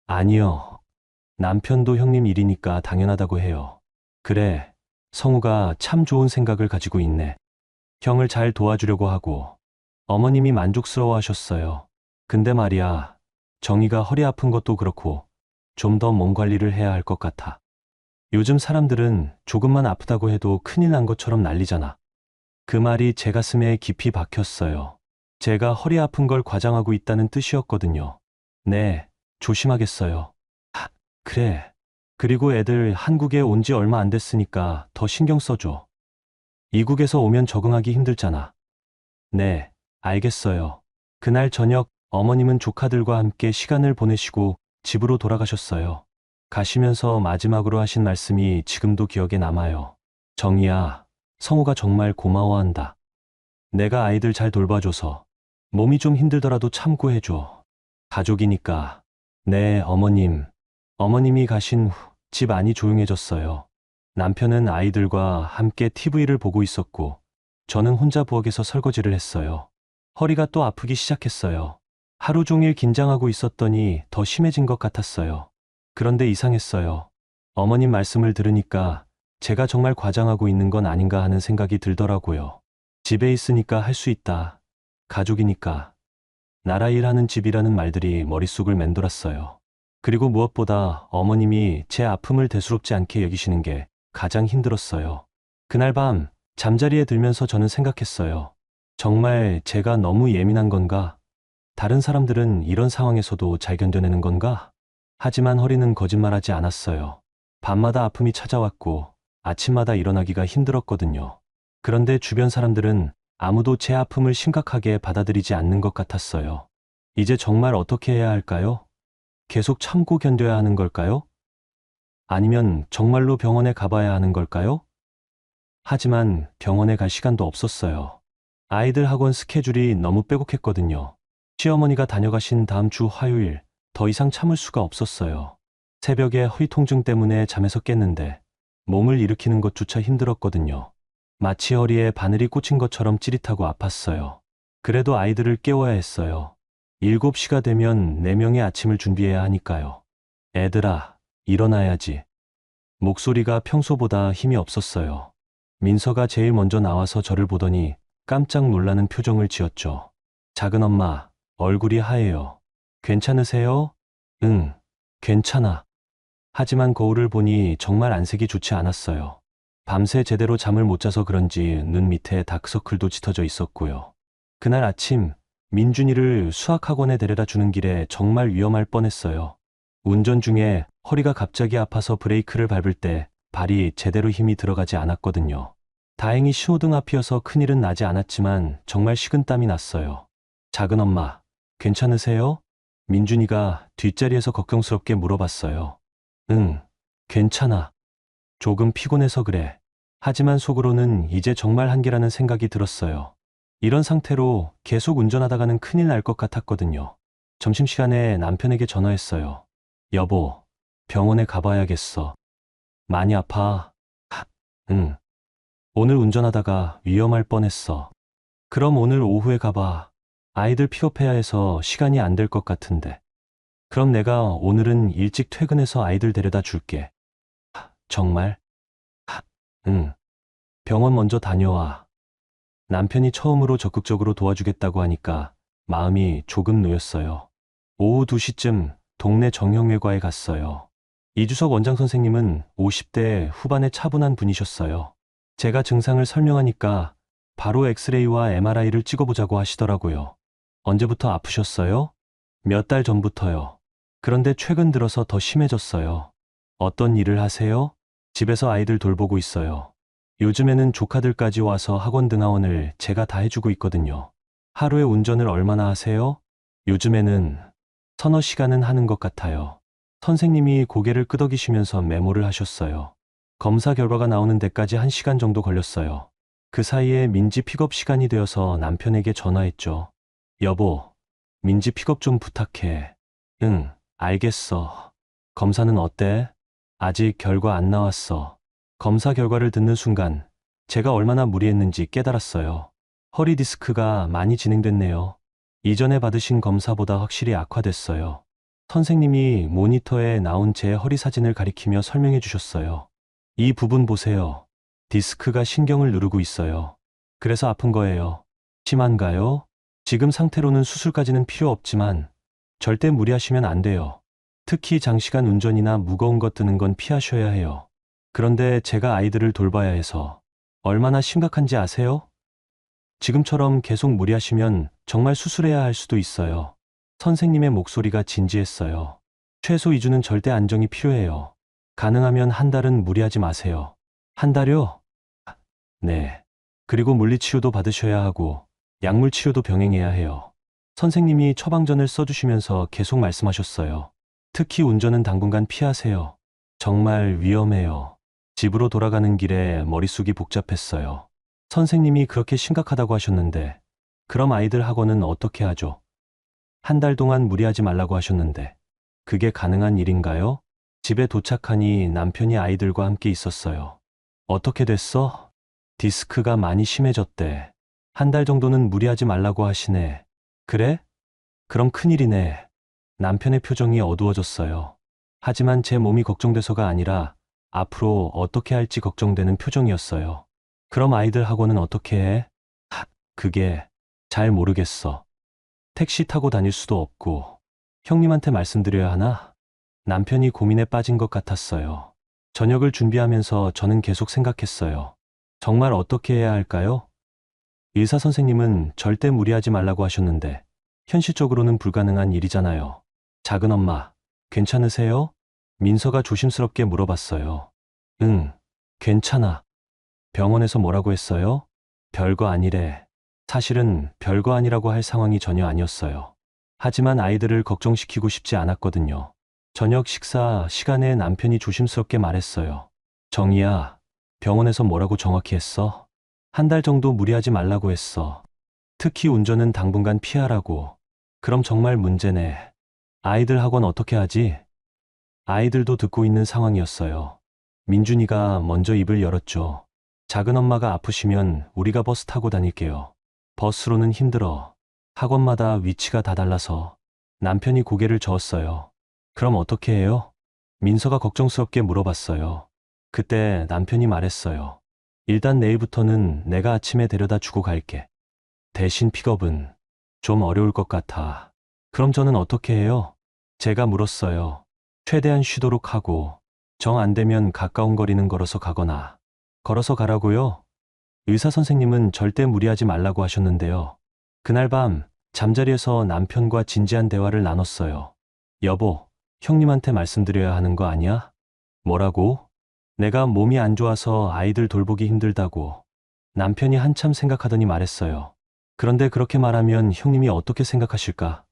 아니요. 남편도 형님 일이니까 당연하다고 해요. 그래, 성우가 참 좋은 생각을 가지고 있네. 형을 잘 도와주려고 하고. 어머님이 만족스러워 하셨어요. 근데 말이야, 정희가 허리 아픈 것도 그렇고 좀 더 몸 관리를 해야 할 것 같아. 요즘 사람들은 조금만 아프다고 해도 큰일 난 것처럼 난리잖아. 그 말이 제 가슴에 깊이 박혔어요. 제가 허리 아픈 걸 과장하고 있다는 뜻이었거든요. 네, 조심하겠어요. 그래. 그리고 애들 한국에 온 지 얼마 안 됐으니까 더 신경 써줘. 이국에서 오면 적응하기 힘들잖아. 네, 알겠어요. 그날 저녁 어머님은 조카들과 함께 시간을 보내시고 집으로 돌아가셨어요. 가시면서 마지막으로 하신 말씀이 지금도 기억에 남아요. 정희야, 성우가 정말 고마워한다. 내가 아이들 잘 돌봐줘서 몸이 좀 힘들더라도 참고 해줘. 가족이니까. 네, 어머님. 어머님이 가신 후 집 안이 조용해졌어요. 남편은 아이들과 함께 TV를 보고 있었고, 저는 혼자 부엌에서 설거지를 했어요. 허리가 또 아프기 시작했어요. 하루 종일 긴장하고 있었더니 더 심해진 것 같았어요. 그런데 이상했어요. 어머님 말씀을 들으니까 제가 정말 과장하고 있는 건 아닌가 하는 생각이 들더라고요. 집에 있으니까 할 수 있다. 가족이니까. 나라 일하는 집이라는 말들이 머릿속을 맴돌았어요. 그리고 무엇보다 어머님이 제 아픔을 대수롭지 않게 여기시는 게 가장 힘들었어요. 그날 밤 잠자리에 들면서 저는 생각했어요. 정말 제가 너무 예민한 건가? 다른 사람들은 이런 상황에서도 잘 견뎌내는 건가? 하지만 허리는 거짓말하지 않았어요. 밤마다 아픔이 찾아왔고 아침마다 일어나기가 힘들었거든요. 그런데 주변 사람들은 아무도 제 아픔을 심각하게 받아들이지 않는 것 같았어요. 이제 정말 어떻게 해야 할까요? 계속 참고 견뎌야 하는 걸까요? 아니면 정말로 병원에 가봐야 하는 걸까요? 하지만 병원에 갈 시간도 없었어요. 아이들 학원 스케줄이 너무 빼곡했거든요. 시어머니가 다녀가신 다음 주 화요일, 더 이상 참을 수가 없었어요. 새벽에 허리 통증 때문에 잠에서 깼는데 몸을 일으키는 것조차 힘들었거든요. 마치 허리에 바늘이 꽂힌 것처럼 찌릿하고 아팠어요. 그래도 아이들을 깨워야 했어요. 7시가 되면 4명의 아침을 준비해야 하니까요. 애들아, 일어나야지. 목소리가 평소보다 힘이 없었어요. 민서가 제일 먼저 나와서 저를 보더니 깜짝 놀라는 표정을 지었죠. 작은 엄마, 얼굴이 하얘요. 괜찮으세요? 응, 괜찮아. 하지만 거울을 보니 정말 안색이 좋지 않았어요. 밤새 제대로 잠을 못 자서 그런지 눈 밑에 다크서클도 짙어져 있었고요. 그날 아침 민준이를 수학학원에 데려다 주는 길에 정말 위험할 뻔했어요. 운전 중에 허리가 갑자기 아파서 브레이크를 밟을 때 발이 제대로 힘이 들어가지 않았거든요. 다행히 신호등 앞이어서 큰일은 나지 않았지만 정말 식은땀이 났어요. 작은 엄마, 괜찮으세요? 민준이가 뒷자리에서 걱정스럽게 물어봤어요. 응, 괜찮아. 조금 피곤해서 그래. 하지만 속으로는 이제 정말 한계라는 생각이 들었어요. 이런 상태로 계속 운전하다가는 큰일 날 것 같았거든요. 점심시간에 남편에게 전화했어요. 여보, 병원에 가봐야겠어. 많이 아파? 응. 오늘 운전하다가 위험할 뻔했어. 그럼 오늘 오후에 가봐. 아이들 픽업해야 해서 시간이 안 될 것 같은데. 그럼 내가 오늘은 일찍 퇴근해서 아이들 데려다 줄게. 정말? 응. 병원 먼저 다녀와. 남편이 처음으로 적극적으로 도와주겠다고 하니까 마음이 조금 놓였어요. 오후 2시쯤 동네 정형외과에 갔어요. 이주석 원장 선생님은 50대 후반의 차분한 분이셨어요. 제가 증상을 설명하니까 바로 엑스레이와 MRI를 찍어보자고 하시더라고요. 언제부터 아프셨어요? 몇 달 전부터요. 그런데 최근 들어서 더 심해졌어요. 어떤 일을 하세요? 집에서 아이들 돌보고 있어요. 요즘에는 조카들까지 와서 학원 등하원을 제가 다 해주고 있거든요. 하루에 운전을 얼마나 하세요? 요즘에는 서너 시간은 하는 것 같아요. 선생님이 고개를 끄덕이시면서 메모를 하셨어요. 검사 결과가 나오는 데까지 1시간 정도 걸렸어요. 그 사이에 민지 픽업 시간이 되어서 남편에게 전화했죠. 여보, 민지 픽업 좀 부탁해. 응, 알겠어. 검사는 어때? 아직 결과 안 나왔어. 검사 결과를 듣는 순간 제가 얼마나 무리했는지 깨달았어요. 허리 디스크가 많이 진행됐네요. 이전에 받으신 검사보다 확실히 악화됐어요. 선생님이 모니터에 나온 제 허리 사진을 가리키며 설명해 주셨어요. 이 부분 보세요. 디스크가 신경을 누르고 있어요. 그래서 아픈 거예요. 심한가요? 지금 상태로는 수술까지는 필요 없지만 절대 무리하시면 안 돼요. 특히 장시간 운전이나 무거운 것 드는 건 피하셔야 해요. 그런데 제가 아이들을 돌봐야 해서 얼마나 심각한지 아세요? 지금처럼 계속 무리하시면 정말 수술해야 할 수도 있어요. 선생님의 목소리가 진지했어요. 최소 2주는 절대 안정이 필요해요. 가능하면 1달은 무리하지 마세요. 1달요? 네. 그리고 물리치료도 받으셔야 하고 약물치료도 병행해야 해요. 선생님이 처방전을 써주시면서 계속 말씀하셨어요. 특히 운전은 당분간 피하세요. 정말 위험해요. 집으로 돌아가는 길에 머릿속이 복잡했어요. 선생님이 그렇게 심각하다고 하셨는데 그럼 아이들 학원은 어떻게 하죠? 1달 동안 무리하지 말라고 하셨는데 그게 가능한 일인가요? 집에 도착하니 남편이 아이들과 함께 있었어요. 어떻게 됐어? 디스크가 많이 심해졌대. 한 달 정도는 무리하지 말라고 하시네. 그래? 그럼 큰일이네. 남편의 표정이 어두워졌어요. 하지만 제 몸이 걱정돼서가 아니라 앞으로 어떻게 할지 걱정되는 표정이었어요. 그럼 아이들 학원은 어떻게 해? 그게 잘 모르겠어. 택시 타고 다닐 수도 없고 형님한테 말씀드려야 하나? 남편이 고민에 빠진 것 같았어요. 저녁을 준비하면서 저는 계속 생각했어요. 정말 어떻게 해야 할까요? 의사 선생님은 절대 무리하지 말라고 하셨는데 현실적으로는 불가능한 일이잖아요. 작은 엄마, 괜찮으세요? 민서가 조심스럽게 물어봤어요. 응, 괜찮아. 병원에서 뭐라고 했어요? 별거 아니래. 사실은 별거 아니라고 할 상황이 전혀 아니었어요. 하지만 아이들을 걱정시키고 싶지 않았거든요. 저녁 식사 시간에 남편이 조심스럽게 말했어요. 정희야, 병원에서 뭐라고 정확히 했어? 한 달 정도 무리하지 말라고 했어. 특히 운전은 당분간 피하라고. 그럼 정말 문제네. 아이들 학원 어떻게 하지? 아이들도 듣고 있는 상황이었어요. 민준이가 먼저 입을 열었죠. 작은 엄마가 아프시면 우리가 버스 타고 다닐게요. 버스로는 힘들어. 학원마다 위치가 다 달라서. 남편이 고개를 저었어요. 그럼 어떻게 해요? 민서가 걱정스럽게 물어봤어요. 그때 남편이 말했어요. 일단 내일부터는 내가 아침에 데려다 주고 갈게. 대신 픽업은 좀 어려울 것 같아. 그럼 저는 어떻게 해요? 제가 물었어요. 최대한 쉬도록 하고, 정 안 되면 가까운 거리는 걸어서 가거나. 걸어서 가라고요? 의사 선생님은 절대 무리하지 말라고 하셨는데요. 그날 밤 잠자리에서 남편과 진지한 대화를 나눴어요. 여보, 형님한테 말씀드려야 하는 거 아니야? 뭐라고? 내가 몸이 안 좋아서 아이들 돌보기 힘들다고. 남편이 한참 생각하더니 말했어요. 그런데 그렇게 말하면 형님이 어떻게 생각하실까?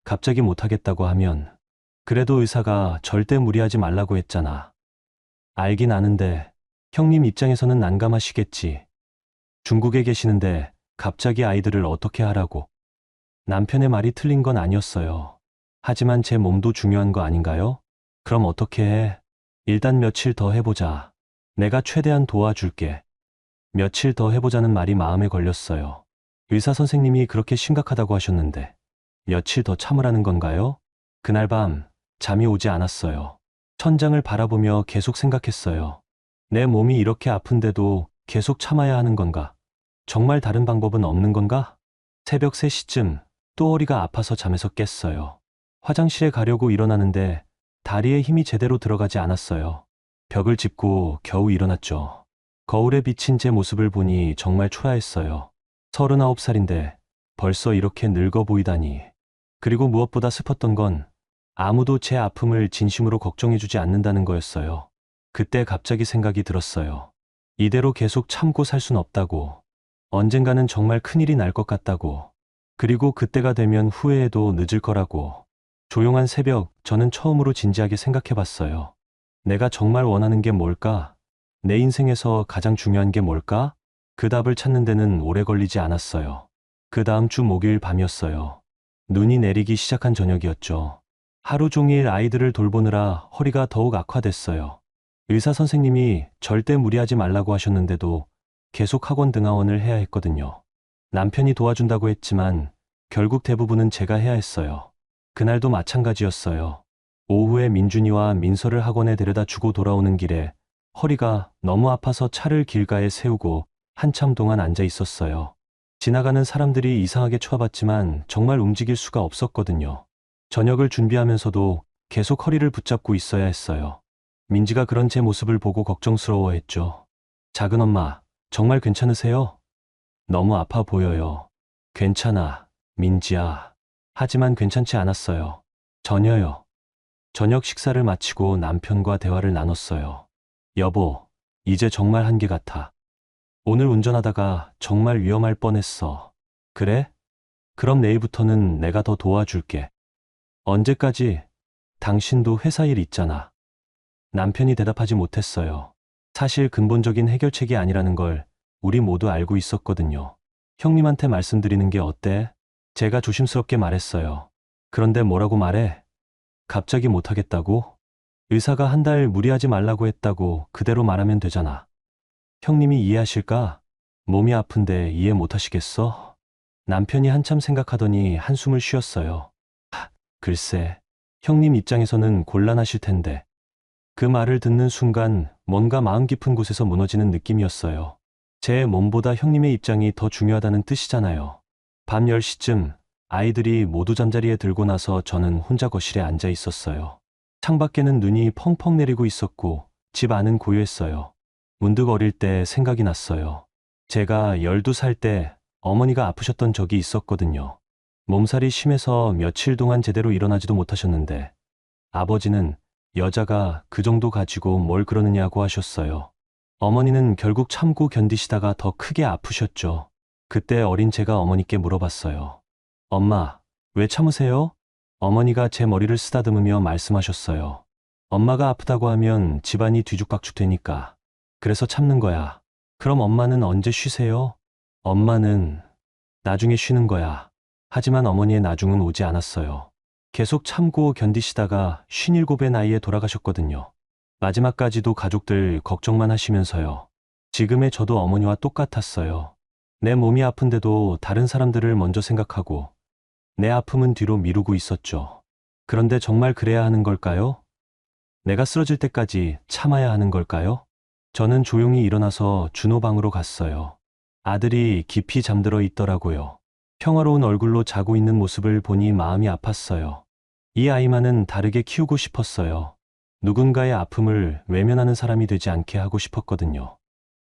갑자기 못하겠다고 하면, 그래도 의사가 절대 무리하지 말라고 했잖아. 알긴 아는데, 형님 입장에서는 난감하시겠지. 중국에 계시는데 갑자기 아이들을 어떻게 하라고. 남편의 말이 틀린 건 아니었어요. 하지만 제 몸도 중요한 거 아닌가요? 그럼 어떻게 해? 일단 며칠 더 해보자. 내가 최대한 도와줄게. 며칠 더 해보자는 말이 마음에 걸렸어요. 의사 선생님이 그렇게 심각하다고 하셨는데 며칠 더 참으라는 건가요? 그날 밤 잠이 오지 않았어요. 천장을 바라보며 계속 생각했어요. 내 몸이 이렇게 아픈데도 계속 참아야 하는 건가? 정말 다른 방법은 없는 건가? 새벽 3시쯤 또 허리가 아파서 잠에서 깼어요. 화장실에 가려고 일어나는데 다리에 힘이 제대로 들어가지 않았어요. 벽을 짚고 겨우 일어났죠. 거울에 비친 제 모습을 보니 정말 초라했어요. 39살인데 벌써 이렇게 늙어 보이다니. 그리고 무엇보다 슬펐던 건 아무도 제 아픔을 진심으로 걱정해주지 않는다는 거였어요. 그때 갑자기 생각이 들었어요. 이대로 계속 참고 살 순 없다고. 언젠가는 정말 큰일이 날 것 같다고. 그리고 그때가 되면 후회해도 늦을 거라고. 조용한 새벽, 저는 처음으로 진지하게 생각해 봤어요. 내가 정말 원하는 게 뭘까? 내 인생에서 가장 중요한 게 뭘까? 그 답을 찾는 데는 오래 걸리지 않았어요. 그 다음 주 목요일 밤이었어요. 눈이 내리기 시작한 저녁이었죠. 하루 종일 아이들을 돌보느라 허리가 더욱 악화됐어요. 의사 선생님이 절대 무리하지 말라고 하셨는데도 계속 학원 등하원을 해야 했거든요. 남편이 도와준다고 했지만 결국 대부분은 제가 해야 했어요. 그날도 마찬가지였어요. 오후에 민준이와 민서를 학원에 데려다 주고 돌아오는 길에 허리가 너무 아파서 차를 길가에 세우고 한참 동안 앉아 있었어요. 지나가는 사람들이 이상하게 쳐다봤지만 정말 움직일 수가 없었거든요. 저녁을 준비하면서도 계속 허리를 붙잡고 있어야 했어요. 민지가 그런 제 모습을 보고 걱정스러워했죠. 작은 엄마, 정말 괜찮으세요? 너무 아파 보여요. 괜찮아, 민지야. 하지만 괜찮지 않았어요. 전혀요. 저녁 식사를 마치고 남편과 대화를 나눴어요. 여보, 이제 정말 한계 같아. 오늘 운전하다가 정말 위험할 뻔했어. 그래? 그럼 내일부터는 내가 더 도와줄게. 언제까지? 당신도 회사 일 있잖아. 남편이 대답하지 못했어요. 사실 근본적인 해결책이 아니라는 걸 우리 모두 알고 있었거든요. 형님한테 말씀드리는 게 어때? 제가 조심스럽게 말했어요. 그런데 뭐라고 말해? 갑자기 못하겠다고? 의사가 한 달 무리하지 말라고 했다고 그대로 말하면 되잖아. 형님이 이해하실까? 몸이 아픈데 이해 못하시겠어? 남편이 한참 생각하더니 한숨을 쉬었어요. 글쎄, 형님 입장에서는 곤란하실 텐데. 그 말을 듣는 순간 뭔가 마음 깊은 곳에서 무너지는 느낌이었어요. 제 몸보다 형님의 입장이 더 중요하다는 뜻이잖아요. 밤 10시쯤 아이들이 모두 잠자리에 들고 나서 저는 혼자 거실에 앉아 있었어요. 창밖에는 눈이 펑펑 내리고 있었고 집 안은 고요했어요. 문득 어릴 때 생각이 났어요. 제가 12살 때 어머니가 아프셨던 적이 있었거든요. 몸살이 심해서 며칠 동안 제대로 일어나지도 못하셨는데 아버지는 여자가 그 정도 가지고 뭘 그러느냐고 하셨어요. 어머니는 결국 참고 견디시다가 더 크게 아프셨죠. 그때 어린 제가 어머니께 물어봤어요. 엄마, 왜 참으세요? 어머니가 제 머리를 쓰다듬으며 말씀하셨어요. 엄마가 아프다고 하면 집안이 뒤죽박죽 되니까. 그래서 참는 거야. 그럼 엄마는 언제 쉬세요? 엄마는 나중에 쉬는 거야. 하지만 어머니의 나중은 오지 않았어요. 계속 참고 견디시다가 57의 나이에 돌아가셨거든요. 마지막까지도 가족들 걱정만 하시면서요. 지금의 저도 어머니와 똑같았어요. 내 몸이 아픈데도 다른 사람들을 먼저 생각하고 내 아픔은 뒤로 미루고 있었죠. 그런데 정말 그래야 하는 걸까요? 내가 쓰러질 때까지 참아야 하는 걸까요? 저는 조용히 일어나서 준호 방으로 갔어요. 아들이 깊이 잠들어 있더라고요. 평화로운 얼굴로 자고 있는 모습을 보니 마음이 아팠어요. 이 아이만은 다르게 키우고 싶었어요. 누군가의 아픔을 외면하는 사람이 되지 않게 하고 싶었거든요.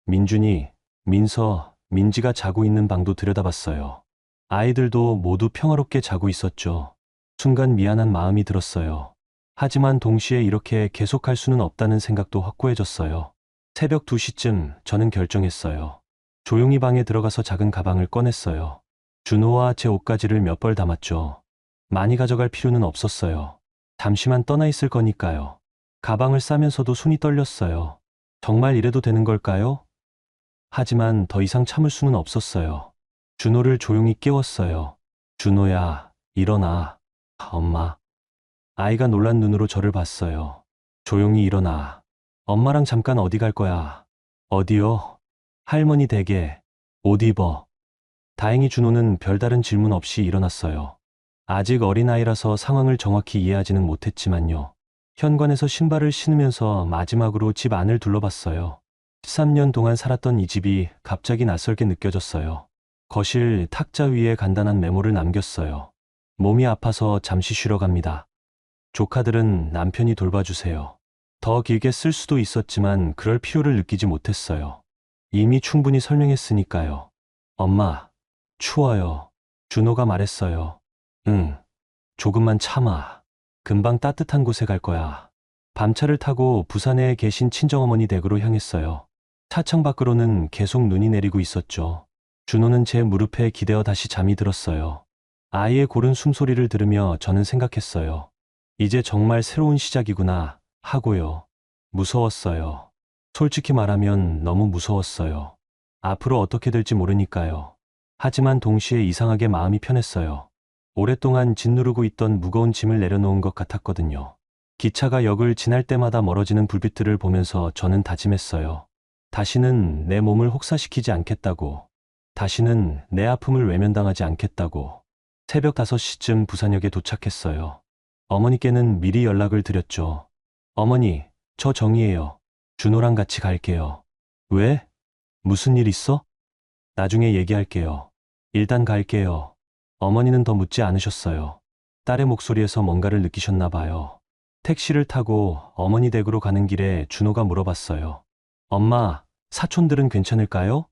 민준이, 민서, 민지가 자고 있는 방도 들여다봤어요. 아이들도 모두 평화롭게 자고 있었죠. 순간 미안한 마음이 들었어요. 하지만 동시에 이렇게 계속할 수는 없다는 생각도 확고해졌어요. 새벽 2시쯤 저는 결정했어요. 조용히 방에 들어가서 작은 가방을 꺼냈어요. 준호와 제 옷가지를 몇 벌 담았죠. 많이 가져갈 필요는 없었어요. 잠시만 떠나 있을 거니까요. 가방을 싸면서도 손이 떨렸어요. 정말 이래도 되는 걸까요? 하지만 더 이상 참을 수는 없었어요. 준호를 조용히 깨웠어요. 준호야, 일어나. 엄마. 아이가 놀란 눈으로 저를 봤어요. 조용히 일어나. 엄마랑 잠깐 어디 갈 거야? 어디요? 할머니 댁에. 옷 입어. 다행히 준호는 별다른 질문 없이 일어났어요. 아직 어린아이라서 상황을 정확히 이해하지는 못했지만요. 현관에서 신발을 신으면서 마지막으로 집 안을 둘러봤어요. 13년 동안 살았던 이 집이 갑자기 낯설게 느껴졌어요. 거실 탁자 위에 간단한 메모를 남겼어요. 몸이 아파서 잠시 쉬러 갑니다. 조카들은 남편이 돌봐주세요. 더 길게 쓸 수도 있었지만 그럴 필요를 느끼지 못했어요. 이미 충분히 설명했으니까요. 엄마, 추워요. 준호가 말했어요. 응, 조금만 참아. 금방 따뜻한 곳에 갈 거야. 밤차를 타고 부산에 계신 친정어머니 댁으로 향했어요. 차창 밖으로는 계속 눈이 내리고 있었죠. 준호는 제 무릎에 기대어 다시 잠이 들었어요. 아이의 고른 숨소리를 들으며 저는 생각했어요. 이제 정말 새로운 시작이구나 하고요. 무서웠어요. 솔직히 말하면 너무 무서웠어요. 앞으로 어떻게 될지 모르니까요. 하지만 동시에 이상하게 마음이 편했어요. 오랫동안 짓누르고 있던 무거운 짐을 내려놓은 것 같았거든요. 기차가 역을 지날 때마다 멀어지는 불빛들을 보면서 저는 다짐했어요. 다시는 내 몸을 혹사시키지 않겠다고. 다시는 내 아픔을 외면당하지 않겠다고. 새벽 5시쯤 부산역에 도착했어요. 어머니께는 미리 연락을 드렸죠. 어머니, 저 정이에요. 준호랑 같이 갈게요. 왜? 무슨 일 있어? 나중에 얘기할게요. 일단 갈게요. 어머니는 더 묻지 않으셨어요. 딸의 목소리에서 뭔가를 느끼셨나 봐요. 택시를 타고 어머니 댁으로 가는 길에 준호가 물어봤어요. 엄마, 사촌들은 괜찮을까요?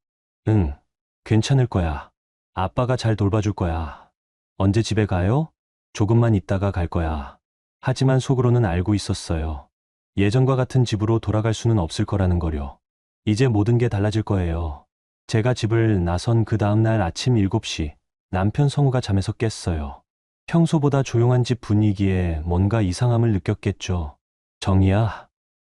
응, 괜찮을 거야. 아빠가 잘 돌봐줄 거야. 언제 집에 가요? 조금만 있다가 갈 거야. 하지만 속으로는 알고 있었어요. 예전과 같은 집으로 돌아갈 수는 없을 거라는 거요. 이제 모든 게 달라질 거예요. 제가 집을 나선 그 다음 날 아침 7시, 남편 성우가 잠에서 깼어요. 평소보다 조용한 집 분위기에 뭔가 이상함을 느꼈겠죠. 정이야?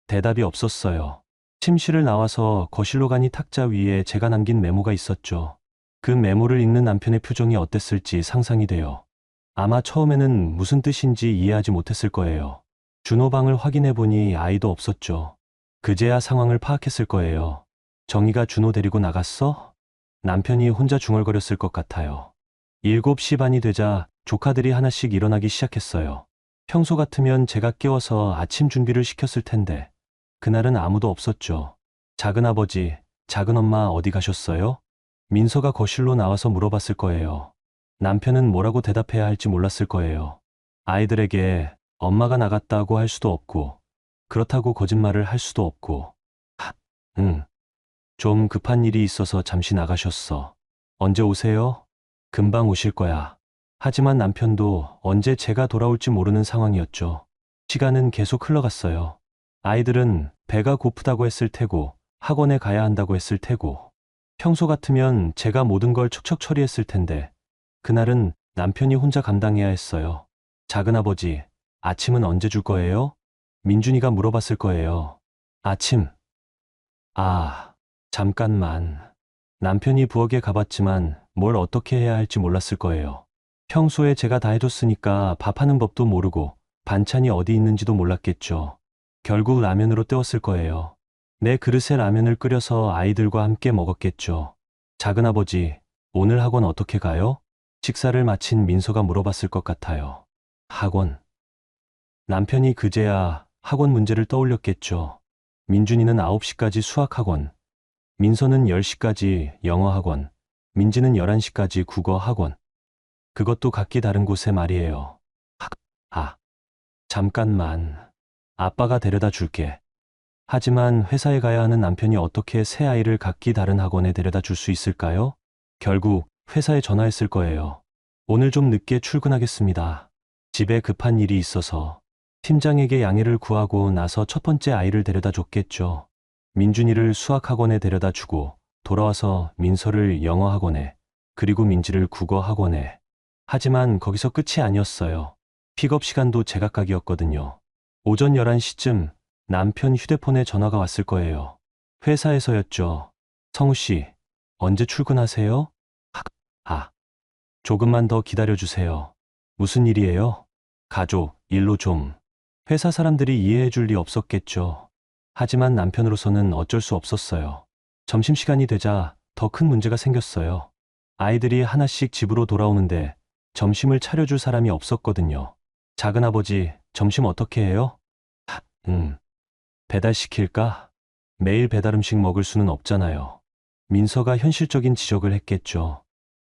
대답이 없었어요. 침실을 나와서 거실로 가니 탁자 위에 제가 남긴 메모가 있었죠. 그 메모를 읽는 남편의 표정이 어땠을지 상상이 돼요. 아마 처음에는 무슨 뜻인지 이해하지 못했을 거예요. 준호 방을 확인해 보니 아이도 없었죠. 그제야 상황을 파악했을 거예요. 정희가 준호 데리고 나갔어? 남편이 혼자 중얼거렸을 것 같아요. 7시 반이 되자 조카들이 하나씩 일어나기 시작했어요. 평소 같으면 제가 깨워서 아침 준비를 시켰을 텐데 그날은 아무도 없었죠. 작은아버지, 작은엄마 어디 가셨어요? 민서가 거실로 나와서 물어봤을 거예요. 남편은 뭐라고 대답해야 할지 몰랐을 거예요. 아이들에게 엄마가 나갔다고 할 수도 없고 그렇다고 거짓말을 할 수도 없고 응, 좀 급한 일이 있어서 잠시 나가셨어. 언제 오세요? 금방 오실 거야. 하지만 남편도 언제 제가 돌아올지 모르는 상황이었죠. 시간은 계속 흘러갔어요. 아이들은 배가 고프다고 했을 테고 학원에 가야 한다고 했을 테고 평소 같으면 제가 모든 걸 척척 처리했을 텐데 그날은 남편이 혼자 감당해야 했어요. 작은아버지, 아침은 언제 줄 거예요? 민준이가 물어봤을 거예요. 아침. 잠깐만. 남편이 부엌에 가봤지만 뭘 어떻게 해야 할지 몰랐을 거예요. 평소에 제가 다 해줬으니까 밥하는 법도 모르고 반찬이 어디 있는지도 몰랐겠죠. 결국 라면으로 때웠을 거예요. 내 그릇에 라면을 끓여서 아이들과 함께 먹었겠죠. 작은아버지, 오늘 학원 어떻게 가요? 식사를 마친 민서가 물어봤을 것 같아요. 학원. 남편이 그제야 학원 문제를 떠올렸겠죠. 민준이는 9시까지 수학학원, 민서는 10시까지 영어학원, 민지는 11시까지 국어학원. 그것도 각기 다른 곳에 말이에요. 잠깐만. 아빠가 데려다 줄게. 하지만 회사에 가야 하는 남편이 어떻게 새 아이를 각기 다른 학원에 데려다 줄 수 있을까요? 결국 회사에 전화했을 거예요. 오늘 좀 늦게 출근하겠습니다. 집에 급한 일이 있어서 팀장에게 양해를 구하고 나서 첫 번째 아이를 데려다 줬겠죠. 민준이를 수학학원에 데려다 주고 돌아와서 민서를 영어학원에 그리고 민지를 국어학원에. 하지만 거기서 끝이 아니었어요. 픽업 시간도 제각각이었거든요. 오전 11시쯤 남편 휴대폰에 전화가 왔을 거예요. 회사에서였죠. 성우 씨, 언제 출근하세요? 조금만 더 기다려주세요. 무슨 일이에요? 가족, 일로 좀. 회사 사람들이 이해해 줄 리 없었겠죠. 하지만 남편으로서는 어쩔 수 없었어요. 점심시간이 되자 더 큰 문제가 생겼어요. 아이들이 하나씩 집으로 돌아오는데 점심을 차려줄 사람이 없었거든요. 작은아버지, 점심 어떻게 해요? 배달시킬까? 매일 배달음식 먹을 수는 없잖아요. 민서가 현실적인 지적을 했겠죠.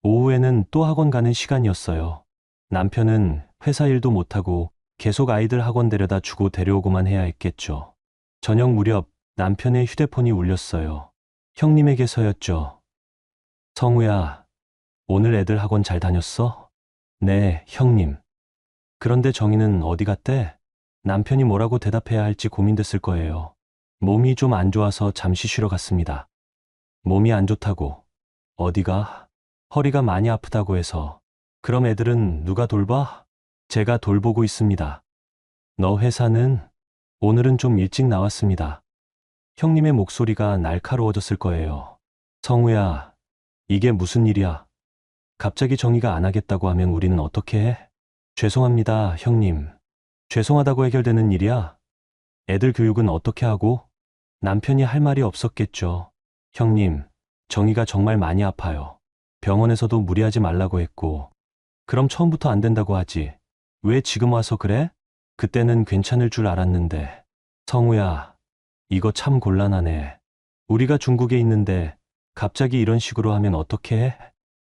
오후에는 또 학원 가는 시간이었어요. 남편은 회사 일도 못하고 계속 아이들 학원 데려다 주고 데려오고만 해야 했겠죠. 저녁 무렵 남편의 휴대폰이 울렸어요. 형님에게서였죠. 성우야, 오늘 애들 학원 잘 다녔어? 네, 형님. 그런데 정희는 어디 갔대? 남편이 뭐라고 대답해야 할지 고민됐을 거예요. 몸이 좀 안 좋아서 잠시 쉬러 갔습니다. 몸이 안 좋다고. 어디가? 허리가 많이 아프다고 해서. 그럼 애들은 누가 돌봐? 제가 돌보고 있습니다. 너 회사는? 오늘은 좀 일찍 나왔습니다. 형님의 목소리가 날카로워졌을 거예요. 성우야, 이게 무슨 일이야? 갑자기 정희가 안 하겠다고 하면 우리는 어떻게 해? 죄송합니다, 형님. 죄송하다고 해결되는 일이야? 애들 교육은 어떻게 하고? 남편이 할 말이 없었겠죠. 형님, 정희가 정말 많이 아파요. 병원에서도 무리하지 말라고 했고. 그럼 처음부터 안 된다고 하지. 왜 지금 와서 그래? 그때는 괜찮을 줄 알았는데. 성우야, 이거 참 곤란하네. 우리가 중국에 있는데 갑자기 이런 식으로 하면 어떻게 해?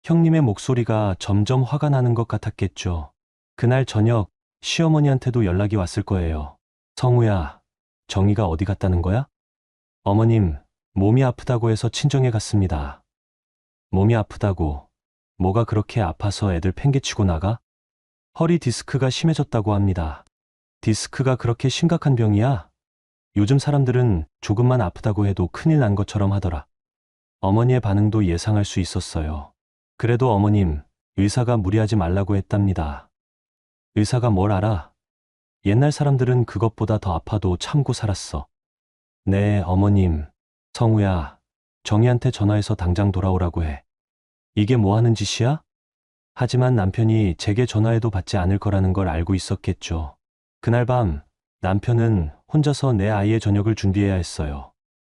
형님의 목소리가 점점 화가 나는 것 같았겠죠. 그날 저녁 시어머니한테도 연락이 왔을 거예요. 성우야, 정희가 어디 갔다는 거야? 어머님, 몸이 아프다고 해서 친정에 갔습니다. 몸이 아프다고? 뭐가 그렇게 아파서 애들 팽개치고 나가? 허리 디스크가 심해졌다고 합니다. 디스크가 그렇게 심각한 병이야? 요즘 사람들은 조금만 아프다고 해도 큰일 난 것처럼 하더라. 어머니의 반응도 예상할 수 있었어요. 그래도 어머님, 의사가 무리하지 말라고 했답니다. 의사가 뭘 알아? 옛날 사람들은 그것보다 더 아파도 참고 살았어. 네, 어머님. 성우야, 정희한테 전화해서 당장 돌아오라고 해. 이게 뭐 하는 짓이야? 하지만 남편이 제게 전화해도 받지 않을 거라는 걸 알고 있었겠죠. 그날 밤 남편은 혼자서 내 아이의 저녁을 준비해야 했어요.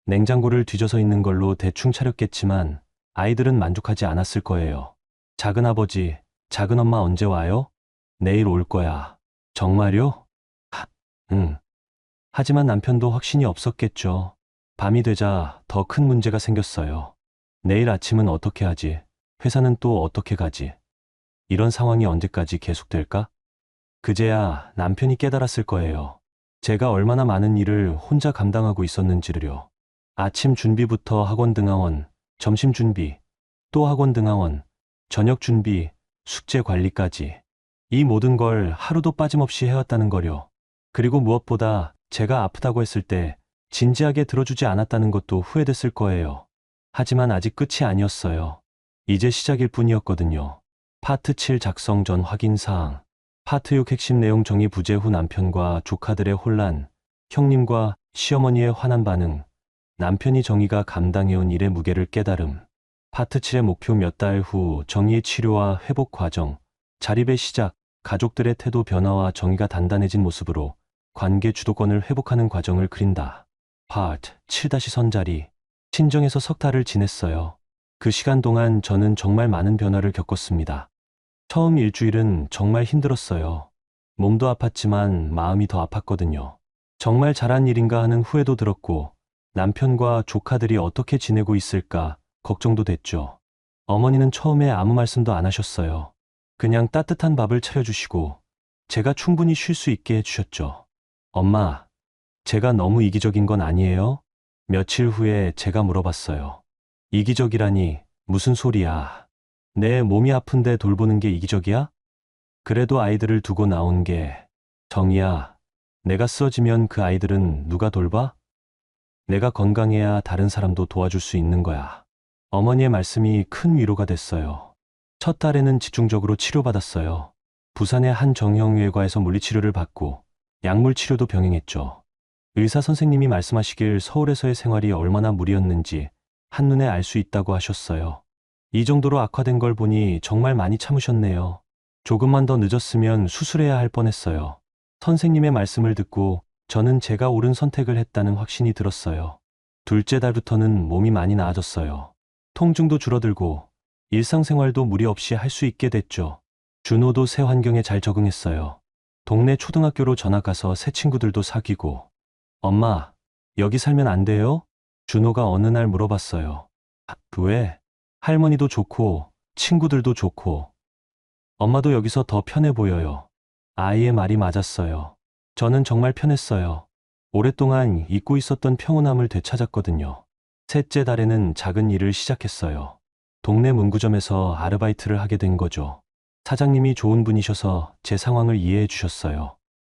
냉장고를 뒤져서 있는 걸로 대충 차렸겠지만 아이들은 만족하지 않았을 거예요. 작은아버지, 작은엄마 언제 와요? 내일 올 거야. 정말요? 응. 하지만 남편도 확신이 없었겠죠. 밤이 되자 더 큰 문제가 생겼어요. 내일 아침은 어떻게 하지? 회사는 또 어떻게 가지? 이런 상황이 언제까지 계속될까? 그제야 남편이 깨달았을 거예요. 제가 얼마나 많은 일을 혼자 감당하고 있었는지를요. 아침 준비부터 학원 등하원, 점심 준비, 또 학원 등하원, 저녁 준비, 숙제 관리까지. 이 모든 걸 하루도 빠짐없이 해왔다는 거요. 그리고 무엇보다 제가 아프다고 했을 때 진지하게 들어주지 않았다는 것도 후회됐을 거예요. 하지만 아직 끝이 아니었어요. 이제 시작일 뿐이었거든요. 파트 7 작성 전 확인 사항. 파트 6 핵심 내용 정의 부재 후 남편과 조카들의 혼란, 형님과 시어머니의 화난 반응, 남편이 정의가 감당해온 일의 무게를 깨달음. 파트 7의 목표 몇 달 후 정의의 치료와 회복 과정, 자립의 시작, 가족들의 태도 변화와 정의가 단단해진 모습으로 관계 주도권을 회복하는 과정을 그린다. 파트 7 선자리. 친정에서 석 달을 지냈어요. 그 시간 동안 저는 정말 많은 변화를 겪었습니다. 처음 일주일은 정말 힘들었어요. 몸도 아팠지만 마음이 더 아팠거든요. 정말 잘한 일인가 하는 후회도 들었고, 남편과 조카들이 어떻게 지내고 있을까 걱정도 됐죠. 어머니는 처음에 아무 말씀도 안 하셨어요. 그냥 따뜻한 밥을 차려주시고 제가 충분히 쉴 수 있게 해주셨죠. 엄마, 제가 너무 이기적인 건 아니에요? 며칠 후에 제가 물어봤어요. 이기적이라니 무슨 소리야? 내 몸이 아픈데 돌보는 게 이기적이야? 그래도 아이들을 두고 나온 게 정이야. 내가 쓰러지면 그 아이들은 누가 돌봐? 내가 건강해야 다른 사람도 도와줄 수 있는 거야. 어머니의 말씀이 큰 위로가 됐어요. 첫 달에는 집중적으로 치료받았어요. 부산의 한 정형외과에서 물리치료를 받고 약물 치료도 병행했죠. 의사 선생님이 말씀하시길 서울에서의 생활이 얼마나 무리였는지 한눈에 알 수 있다고 하셨어요. 이 정도로 악화된 걸 보니 정말 많이 참으셨네요. 조금만 더 늦었으면 수술해야 할 뻔했어요. 선생님의 말씀을 듣고 저는 제가 옳은 선택을 했다는 확신이 들었어요. 둘째 달부터는 몸이 많이 나아졌어요. 통증도 줄어들고 일상생활도 무리 없이 할 수 있게 됐죠. 준호도 새 환경에 잘 적응했어요. 동네 초등학교로 전학 가서 새 친구들도 사귀고. 엄마, 여기 살면 안 돼요? 준호가 어느 날 물어봤어요. 왜? 할머니도 좋고 친구들도 좋고 엄마도 여기서 더 편해 보여요. 아이의 말이 맞았어요. 저는 정말 편했어요. 오랫동안 잊고 있었던 평온함을 되찾았거든요. 셋째 달에는 작은 일을 시작했어요. 동네 문구점에서 아르바이트를 하게 된 거죠. 사장님이 좋은 분이셔서 제 상황을 이해해 주셨어요.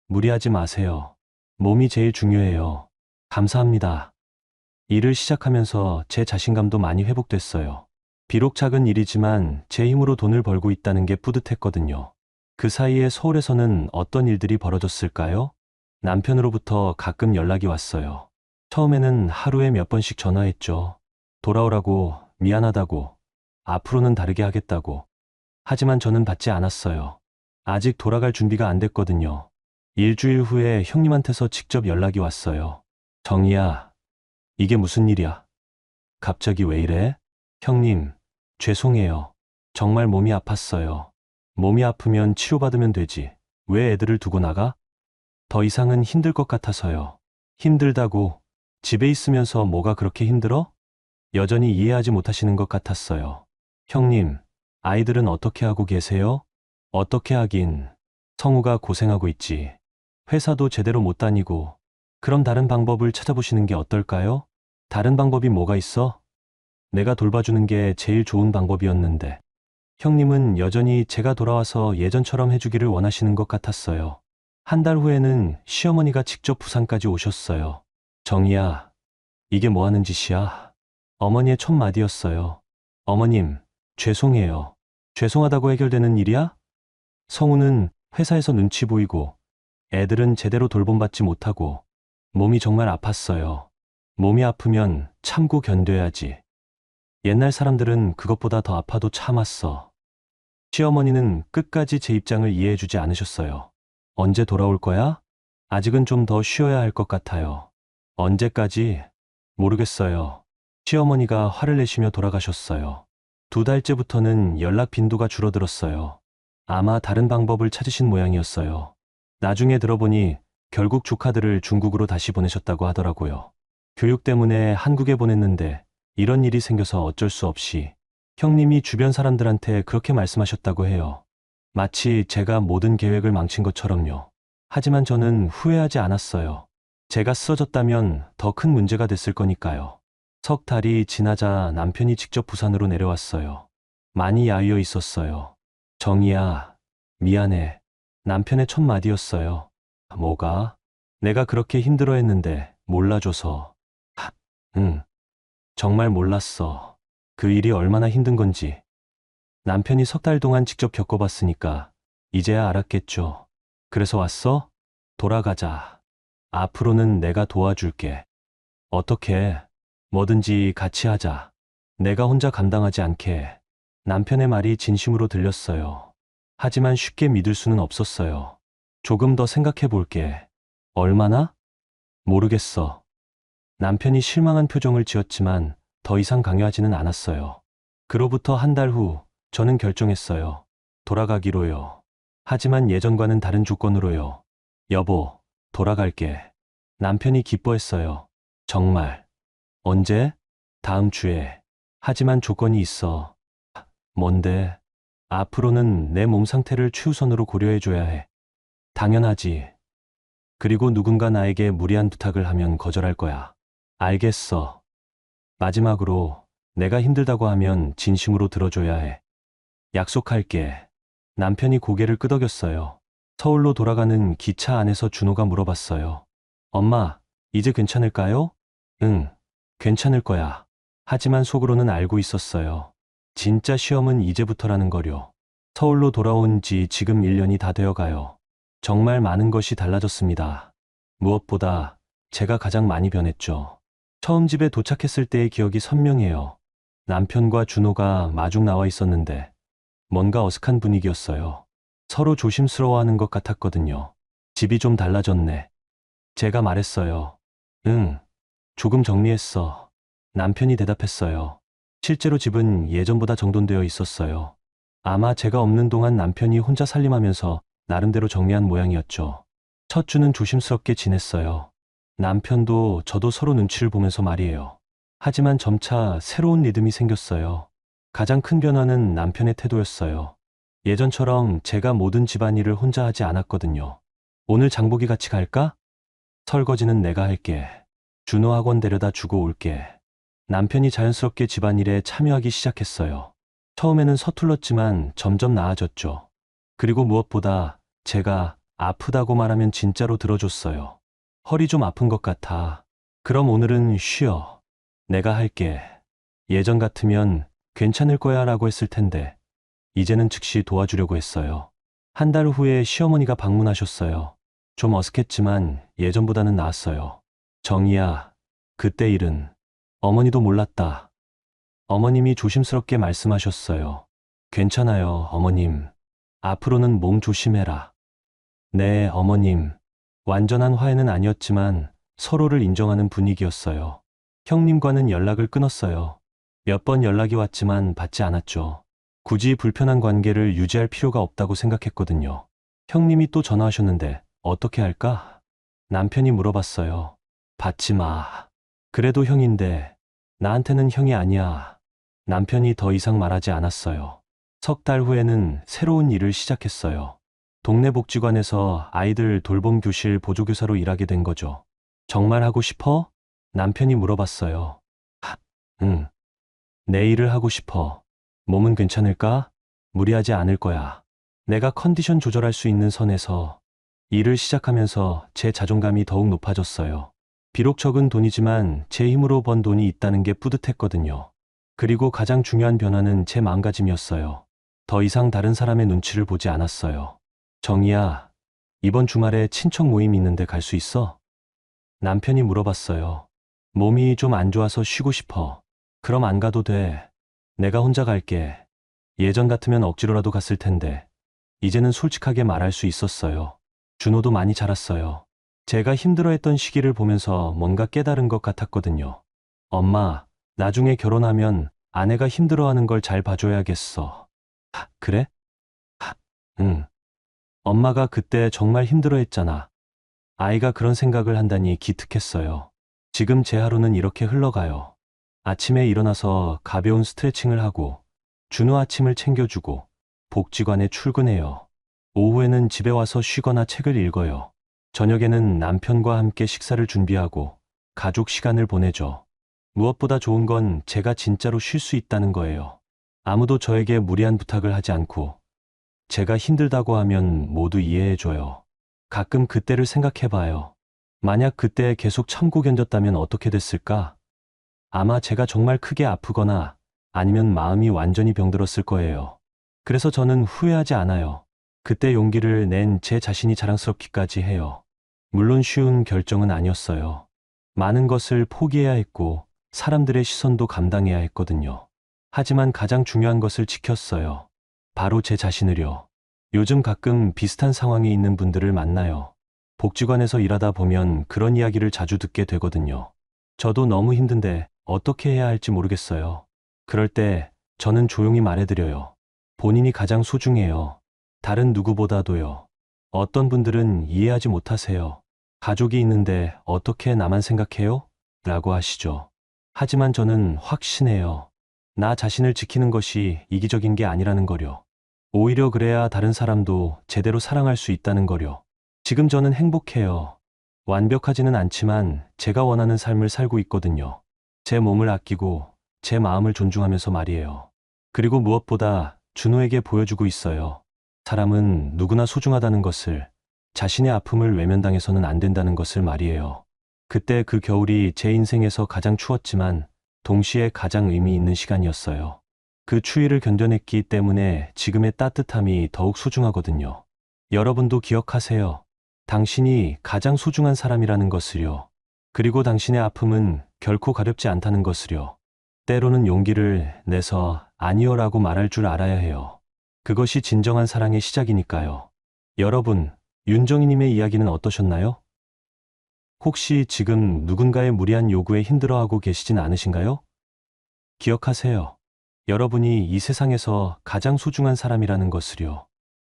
무리하지 마세요. 몸이 제일 중요해요. 감사합니다. 일을 시작하면서 제 자신감도 많이 회복됐어요. 비록 작은 일이지만 제 힘으로 돈을 벌고 있다는 게 뿌듯했거든요. 그 사이에 서울에서는 어떤 일들이 벌어졌을까요? 남편으로부터 가끔 연락이 왔어요. 처음에는 하루에 몇 번씩 전화했죠. 돌아오라고, 미안하다고, 앞으로는 다르게 하겠다고. 하지만 저는 받지 않았어요. 아직 돌아갈 준비가 안 됐거든요. 일주일 후에 형님한테서 직접 연락이 왔어요. 정희야, 이게 무슨 일이야? 갑자기 왜 이래? 형님, 죄송해요. 정말 몸이 아팠어요. 몸이 아프면 치료받으면 되지. 왜 애들을 두고 나가? 더 이상은 힘들 것 같아서요. 힘들다고? 집에 있으면서 뭐가 그렇게 힘들어? 여전히 이해하지 못하시는 것 같았어요. 형님, 아이들은 어떻게 하고 계세요? 어떻게 하긴. 성우가 고생하고 있지. 회사도 제대로 못 다니고. 그럼 다른 방법을 찾아보시는 게 어떨까요? 다른 방법이 뭐가 있어? 내가 돌봐주는 게 제일 좋은 방법이었는데. 형님은 여전히 제가 돌아와서 예전처럼 해주기를 원하시는 것 같았어요. 한 달 후에는 시어머니가 직접 부산까지 오셨어요. 정희야, 이게 뭐 하는 짓이야? 어머니의 첫 마디였어요. 어머님, 죄송해요. 죄송하다고 해결되는 일이야? 성우는 회사에서 눈치 보이고 애들은 제대로 돌봄받지 못하고 몸이 정말 아팠어요. 몸이 아프면 참고 견뎌야지. 옛날 사람들은 그것보다 더 아파도 참았어. 시어머니는 끝까지 제 입장을 이해해주지 않으셨어요. 언제 돌아올 거야? 아직은 좀 더 쉬어야 할 것 같아요. 언제까지? 모르겠어요. 시어머니가 화를 내시며 돌아가셨어요. 2달째부터는 연락 빈도가 줄어들었어요. 아마 다른 방법을 찾으신 모양이었어요. 나중에 들어보니 결국 조카들을 중국으로 다시 보내셨다고 하더라고요. 교육 때문에 한국에 보냈는데 이런 일이 생겨서 어쩔 수 없이 형님이 주변 사람들한테 그렇게 말씀하셨다고 해요. 마치 제가 모든 계획을 망친 것처럼요. 하지만 저는 후회하지 않았어요. 제가 쓰러졌다면 더 큰 문제가 됐을 거니까요. 석 달이 지나자 남편이 직접 부산으로 내려왔어요. 많이 야위어 있었어요. 정희야, 미안해. 남편의 첫 마디였어요. 뭐가? 내가 그렇게 힘들어했는데 몰라줘서. 응, 정말 몰랐어. 그 일이 얼마나 힘든 건지. 남편이 3달 동안 직접 겪어봤으니까 이제야 알았겠죠. 그래서 왔어? 돌아가자. 앞으로는 내가 도와줄게. 어떻게? 뭐든지 같이 하자. 내가 혼자 감당하지 않게. 남편의 말이 진심으로 들렸어요. 하지만 쉽게 믿을 수는 없었어요. 조금 더 생각해 볼게. 얼마나? 모르겠어. 남편이 실망한 표정을 지었지만 더 이상 강요하지는 않았어요. 그로부터 한 달 후 저는 결정했어요. 돌아가기로요. 하지만 예전과는 다른 조건으로요. 여보, 돌아갈게. 남편이 기뻐했어요. 정말. 언제? 다음 주에. 하지만 조건이 있어. 뭔데? 앞으로는 내 몸 상태를 최우선으로 고려해줘야 해. 당연하지. 그리고 누군가 나에게 무리한 부탁을 하면 거절할 거야. 알겠어. 마지막으로 내가 힘들다고 하면 진심으로 들어줘야 해. 약속할게. 남편이 고개를 끄덕였어요. 서울로 돌아가는 기차 안에서 준호가 물어봤어요. 엄마, 이제 괜찮을까요? 응, 괜찮을 거야. 하지만 속으로는 알고 있었어요. 진짜 시험은 이제부터라는 거요. 서울로 돌아온 지 지금 1년이 다 되어 가요. 정말 많은 것이 달라졌습니다. 무엇보다 제가 가장 많이 변했죠. 처음 집에 도착했을 때의 기억이 선명해요. 남편과 준호가 마중 나와 있었는데 뭔가 어색한 분위기였어요. 서로 조심스러워하는 것 같았거든요. 집이 좀 달라졌네. 제가 말했어요. 응, 조금 정리했어. 남편이 대답했어요. 실제로 집은 예전보다 정돈되어 있었어요. 아마 제가 없는 동안 남편이 혼자 살림하면서 나름대로 정리한 모양이었죠. 첫 주는 조심스럽게 지냈어요. 남편도 저도 서로 눈치를 보면서 말이에요. 하지만 점차 새로운 리듬이 생겼어요. 가장 큰 변화는 남편의 태도였어요. 예전처럼 제가 모든 집안일을 혼자 하지 않았거든요. 오늘 장보기 같이 갈까? 설거지는 내가 할게. 준호 학원 데려다 주고 올게. 남편이 자연스럽게 집안일에 참여하기 시작했어요. 처음에는 서툴렀지만 점점 나아졌죠. 그리고 무엇보다 제가 아프다고 말하면 진짜로 들어줬어요. 허리 좀 아픈 것 같아. 그럼 오늘은 쉬어. 내가 할게. 예전 같으면 괜찮을 거야 라고 했을 텐데 이제는 즉시 도와주려고 했어요. 한 달 후에 시어머니가 방문하셨어요. 좀 어색했지만 예전보다는 나았어요. 정희야, 그때 일은 어머니도 몰랐다. 어머님이 조심스럽게 말씀하셨어요. 괜찮아요, 어머님. 앞으로는 몸 조심해라. 네, 어머님. 완전한 화해는 아니었지만 서로를 인정하는 분위기였어요. 형님과는 연락을 끊었어요. 몇 번 연락이 왔지만 받지 않았죠. 굳이 불편한 관계를 유지할 필요가 없다고 생각했거든요. 형님이 또 전화하셨는데 어떻게 할까? 남편이 물어봤어요. 받지 마. 그래도 형인데 나한테는 형이 아니야. 남편이 더 이상 말하지 않았어요. 3달 후에는 새로운 일을 시작했어요. 동네 복지관에서 아이들 돌봄 교실 보조교사로 일하게 된 거죠. 정말 하고 싶어? 남편이 물어봤어요. 응. 내 일을 하고 싶어. 몸은 괜찮을까? 무리하지 않을 거야. 내가 컨디션 조절할 수 있는 선에서 일을 시작하면서 제 자존감이 더욱 높아졌어요. 비록 적은 돈이지만 제 힘으로 번 돈이 있다는 게 뿌듯했거든요. 그리고 가장 중요한 변화는 제 마음가짐이었어요. 더 이상 다른 사람의 눈치를 보지 않았어요. 정희야, 이번 주말에 친척 모임 있는데 갈 수 있어? 남편이 물어봤어요. 몸이 좀 안 좋아서 쉬고 싶어. 그럼 안 가도 돼. 내가 혼자 갈게. 예전 같으면 억지로라도 갔을 텐데 이제는 솔직하게 말할 수 있었어요. 준호도 많이 자랐어요. 제가 힘들어했던 시기를 보면서 뭔가 깨달은 것 같았거든요. 엄마, 나중에 결혼하면 아내가 힘들어하는 걸 잘 봐줘야겠어. 그래? 응. 엄마가 그때 정말 힘들어했잖아. 아이가 그런 생각을 한다니 기특했어요. 지금 제 하루는 이렇게 흘러가요. 아침에 일어나서 가벼운 스트레칭을 하고, 준우 아침을 챙겨주고, 복지관에 출근해요. 오후에는 집에 와서 쉬거나 책을 읽어요. 저녁에는 남편과 함께 식사를 준비하고, 가족 시간을 보내죠. 무엇보다 좋은 건 제가 진짜로 쉴 수 있다는 거예요. 아무도 저에게 무리한 부탁을 하지 않고, 제가 힘들다고 하면 모두 이해해줘요. 가끔 그때를 생각해봐요. 만약 그때 계속 참고 견뎠다면 어떻게 됐을까? 아마 제가 정말 크게 아프거나 아니면 마음이 완전히 병들었을 거예요. 그래서 저는 후회하지 않아요. 그때 용기를 낸 제 자신이 자랑스럽기까지 해요. 물론 쉬운 결정은 아니었어요. 많은 것을 포기해야 했고 사람들의 시선도 감당해야 했거든요. 하지만 가장 중요한 것을 지켰어요. 바로 제 자신을요. 요즘 가끔 비슷한 상황에 있는 분들을 만나요. 복지관에서 일하다 보면 그런 이야기를 자주 듣게 되거든요. 저도 너무 힘든데 어떻게 해야 할지 모르겠어요. 그럴 때 저는 조용히 말해드려요. 본인이 가장 소중해요. 다른 누구보다도요. 어떤 분들은 이해하지 못하세요. 가족이 있는데 어떻게 나만 생각해요? 라고 하시죠. 하지만 저는 확신해요. 나 자신을 지키는 것이 이기적인 게 아니라는 거요. 오히려 그래야 다른 사람도 제대로 사랑할 수 있다는 거요. 지금 저는 행복해요. 완벽하지는 않지만 제가 원하는 삶을 살고 있거든요. 제 몸을 아끼고 제 마음을 존중하면서 말이에요. 그리고 무엇보다 준호에게 보여주고 있어요. 사람은 누구나 소중하다는 것을, 자신의 아픔을 외면당해서는 안 된다는 것을 말이에요. 그때 그 겨울이 제 인생에서 가장 추웠지만 동시에 가장 의미 있는 시간이었어요. 그 추위를 견뎌냈기 때문에 지금의 따뜻함이 더욱 소중하거든요. 여러분도 기억하세요. 당신이 가장 소중한 사람이라는 것을요. 그리고 당신의 아픔은 결코 가렵지 않다는 것을요. 때로는 용기를 내서 아니요라고 말할 줄 알아야 해요. 그것이 진정한 사랑의 시작이니까요. 여러분, 윤정희님의 이야기는 어떠셨나요? 혹시 지금 누군가의 무리한 요구에 힘들어하고 계시진 않으신가요? 기억하세요. 여러분이 이 세상에서 가장 소중한 사람이라는 것을요.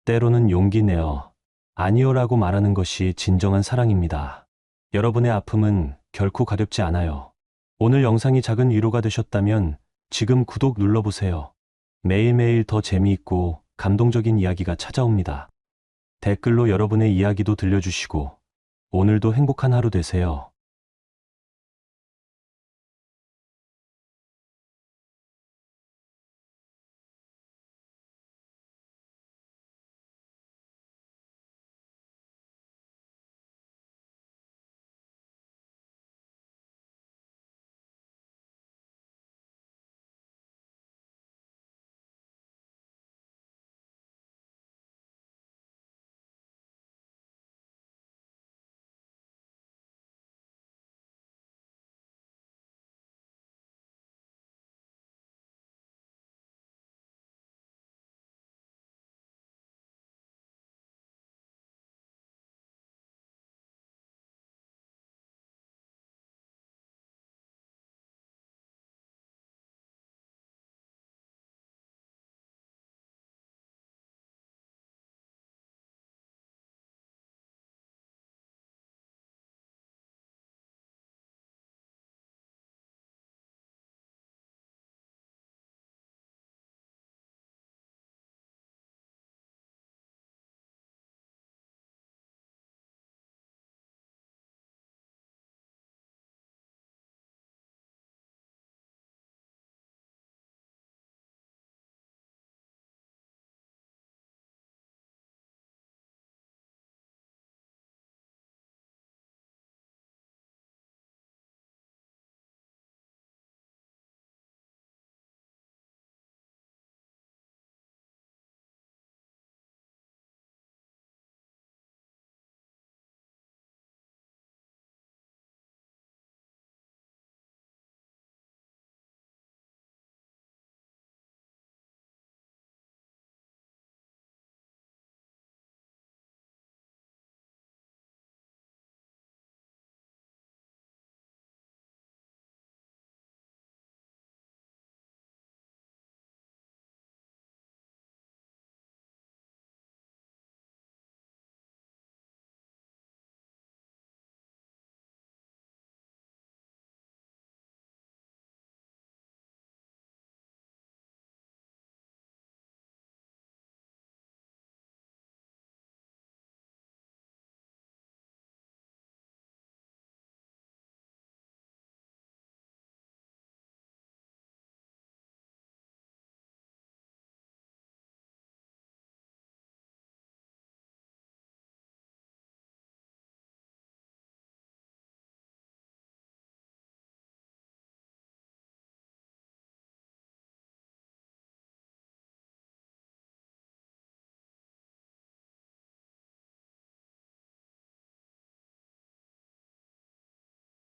때로는 용기 내어 아니요라고 말하는 것이 진정한 사랑입니다. 여러분의 아픔은 결코 가렵지 않아요. 오늘 영상이 작은 위로가 되셨다면 지금 구독 눌러보세요. 매일매일 더 재미있고 감동적인 이야기가 찾아옵니다. 댓글로 여러분의 이야기도 들려주시고 오늘도 행복한 하루 되세요.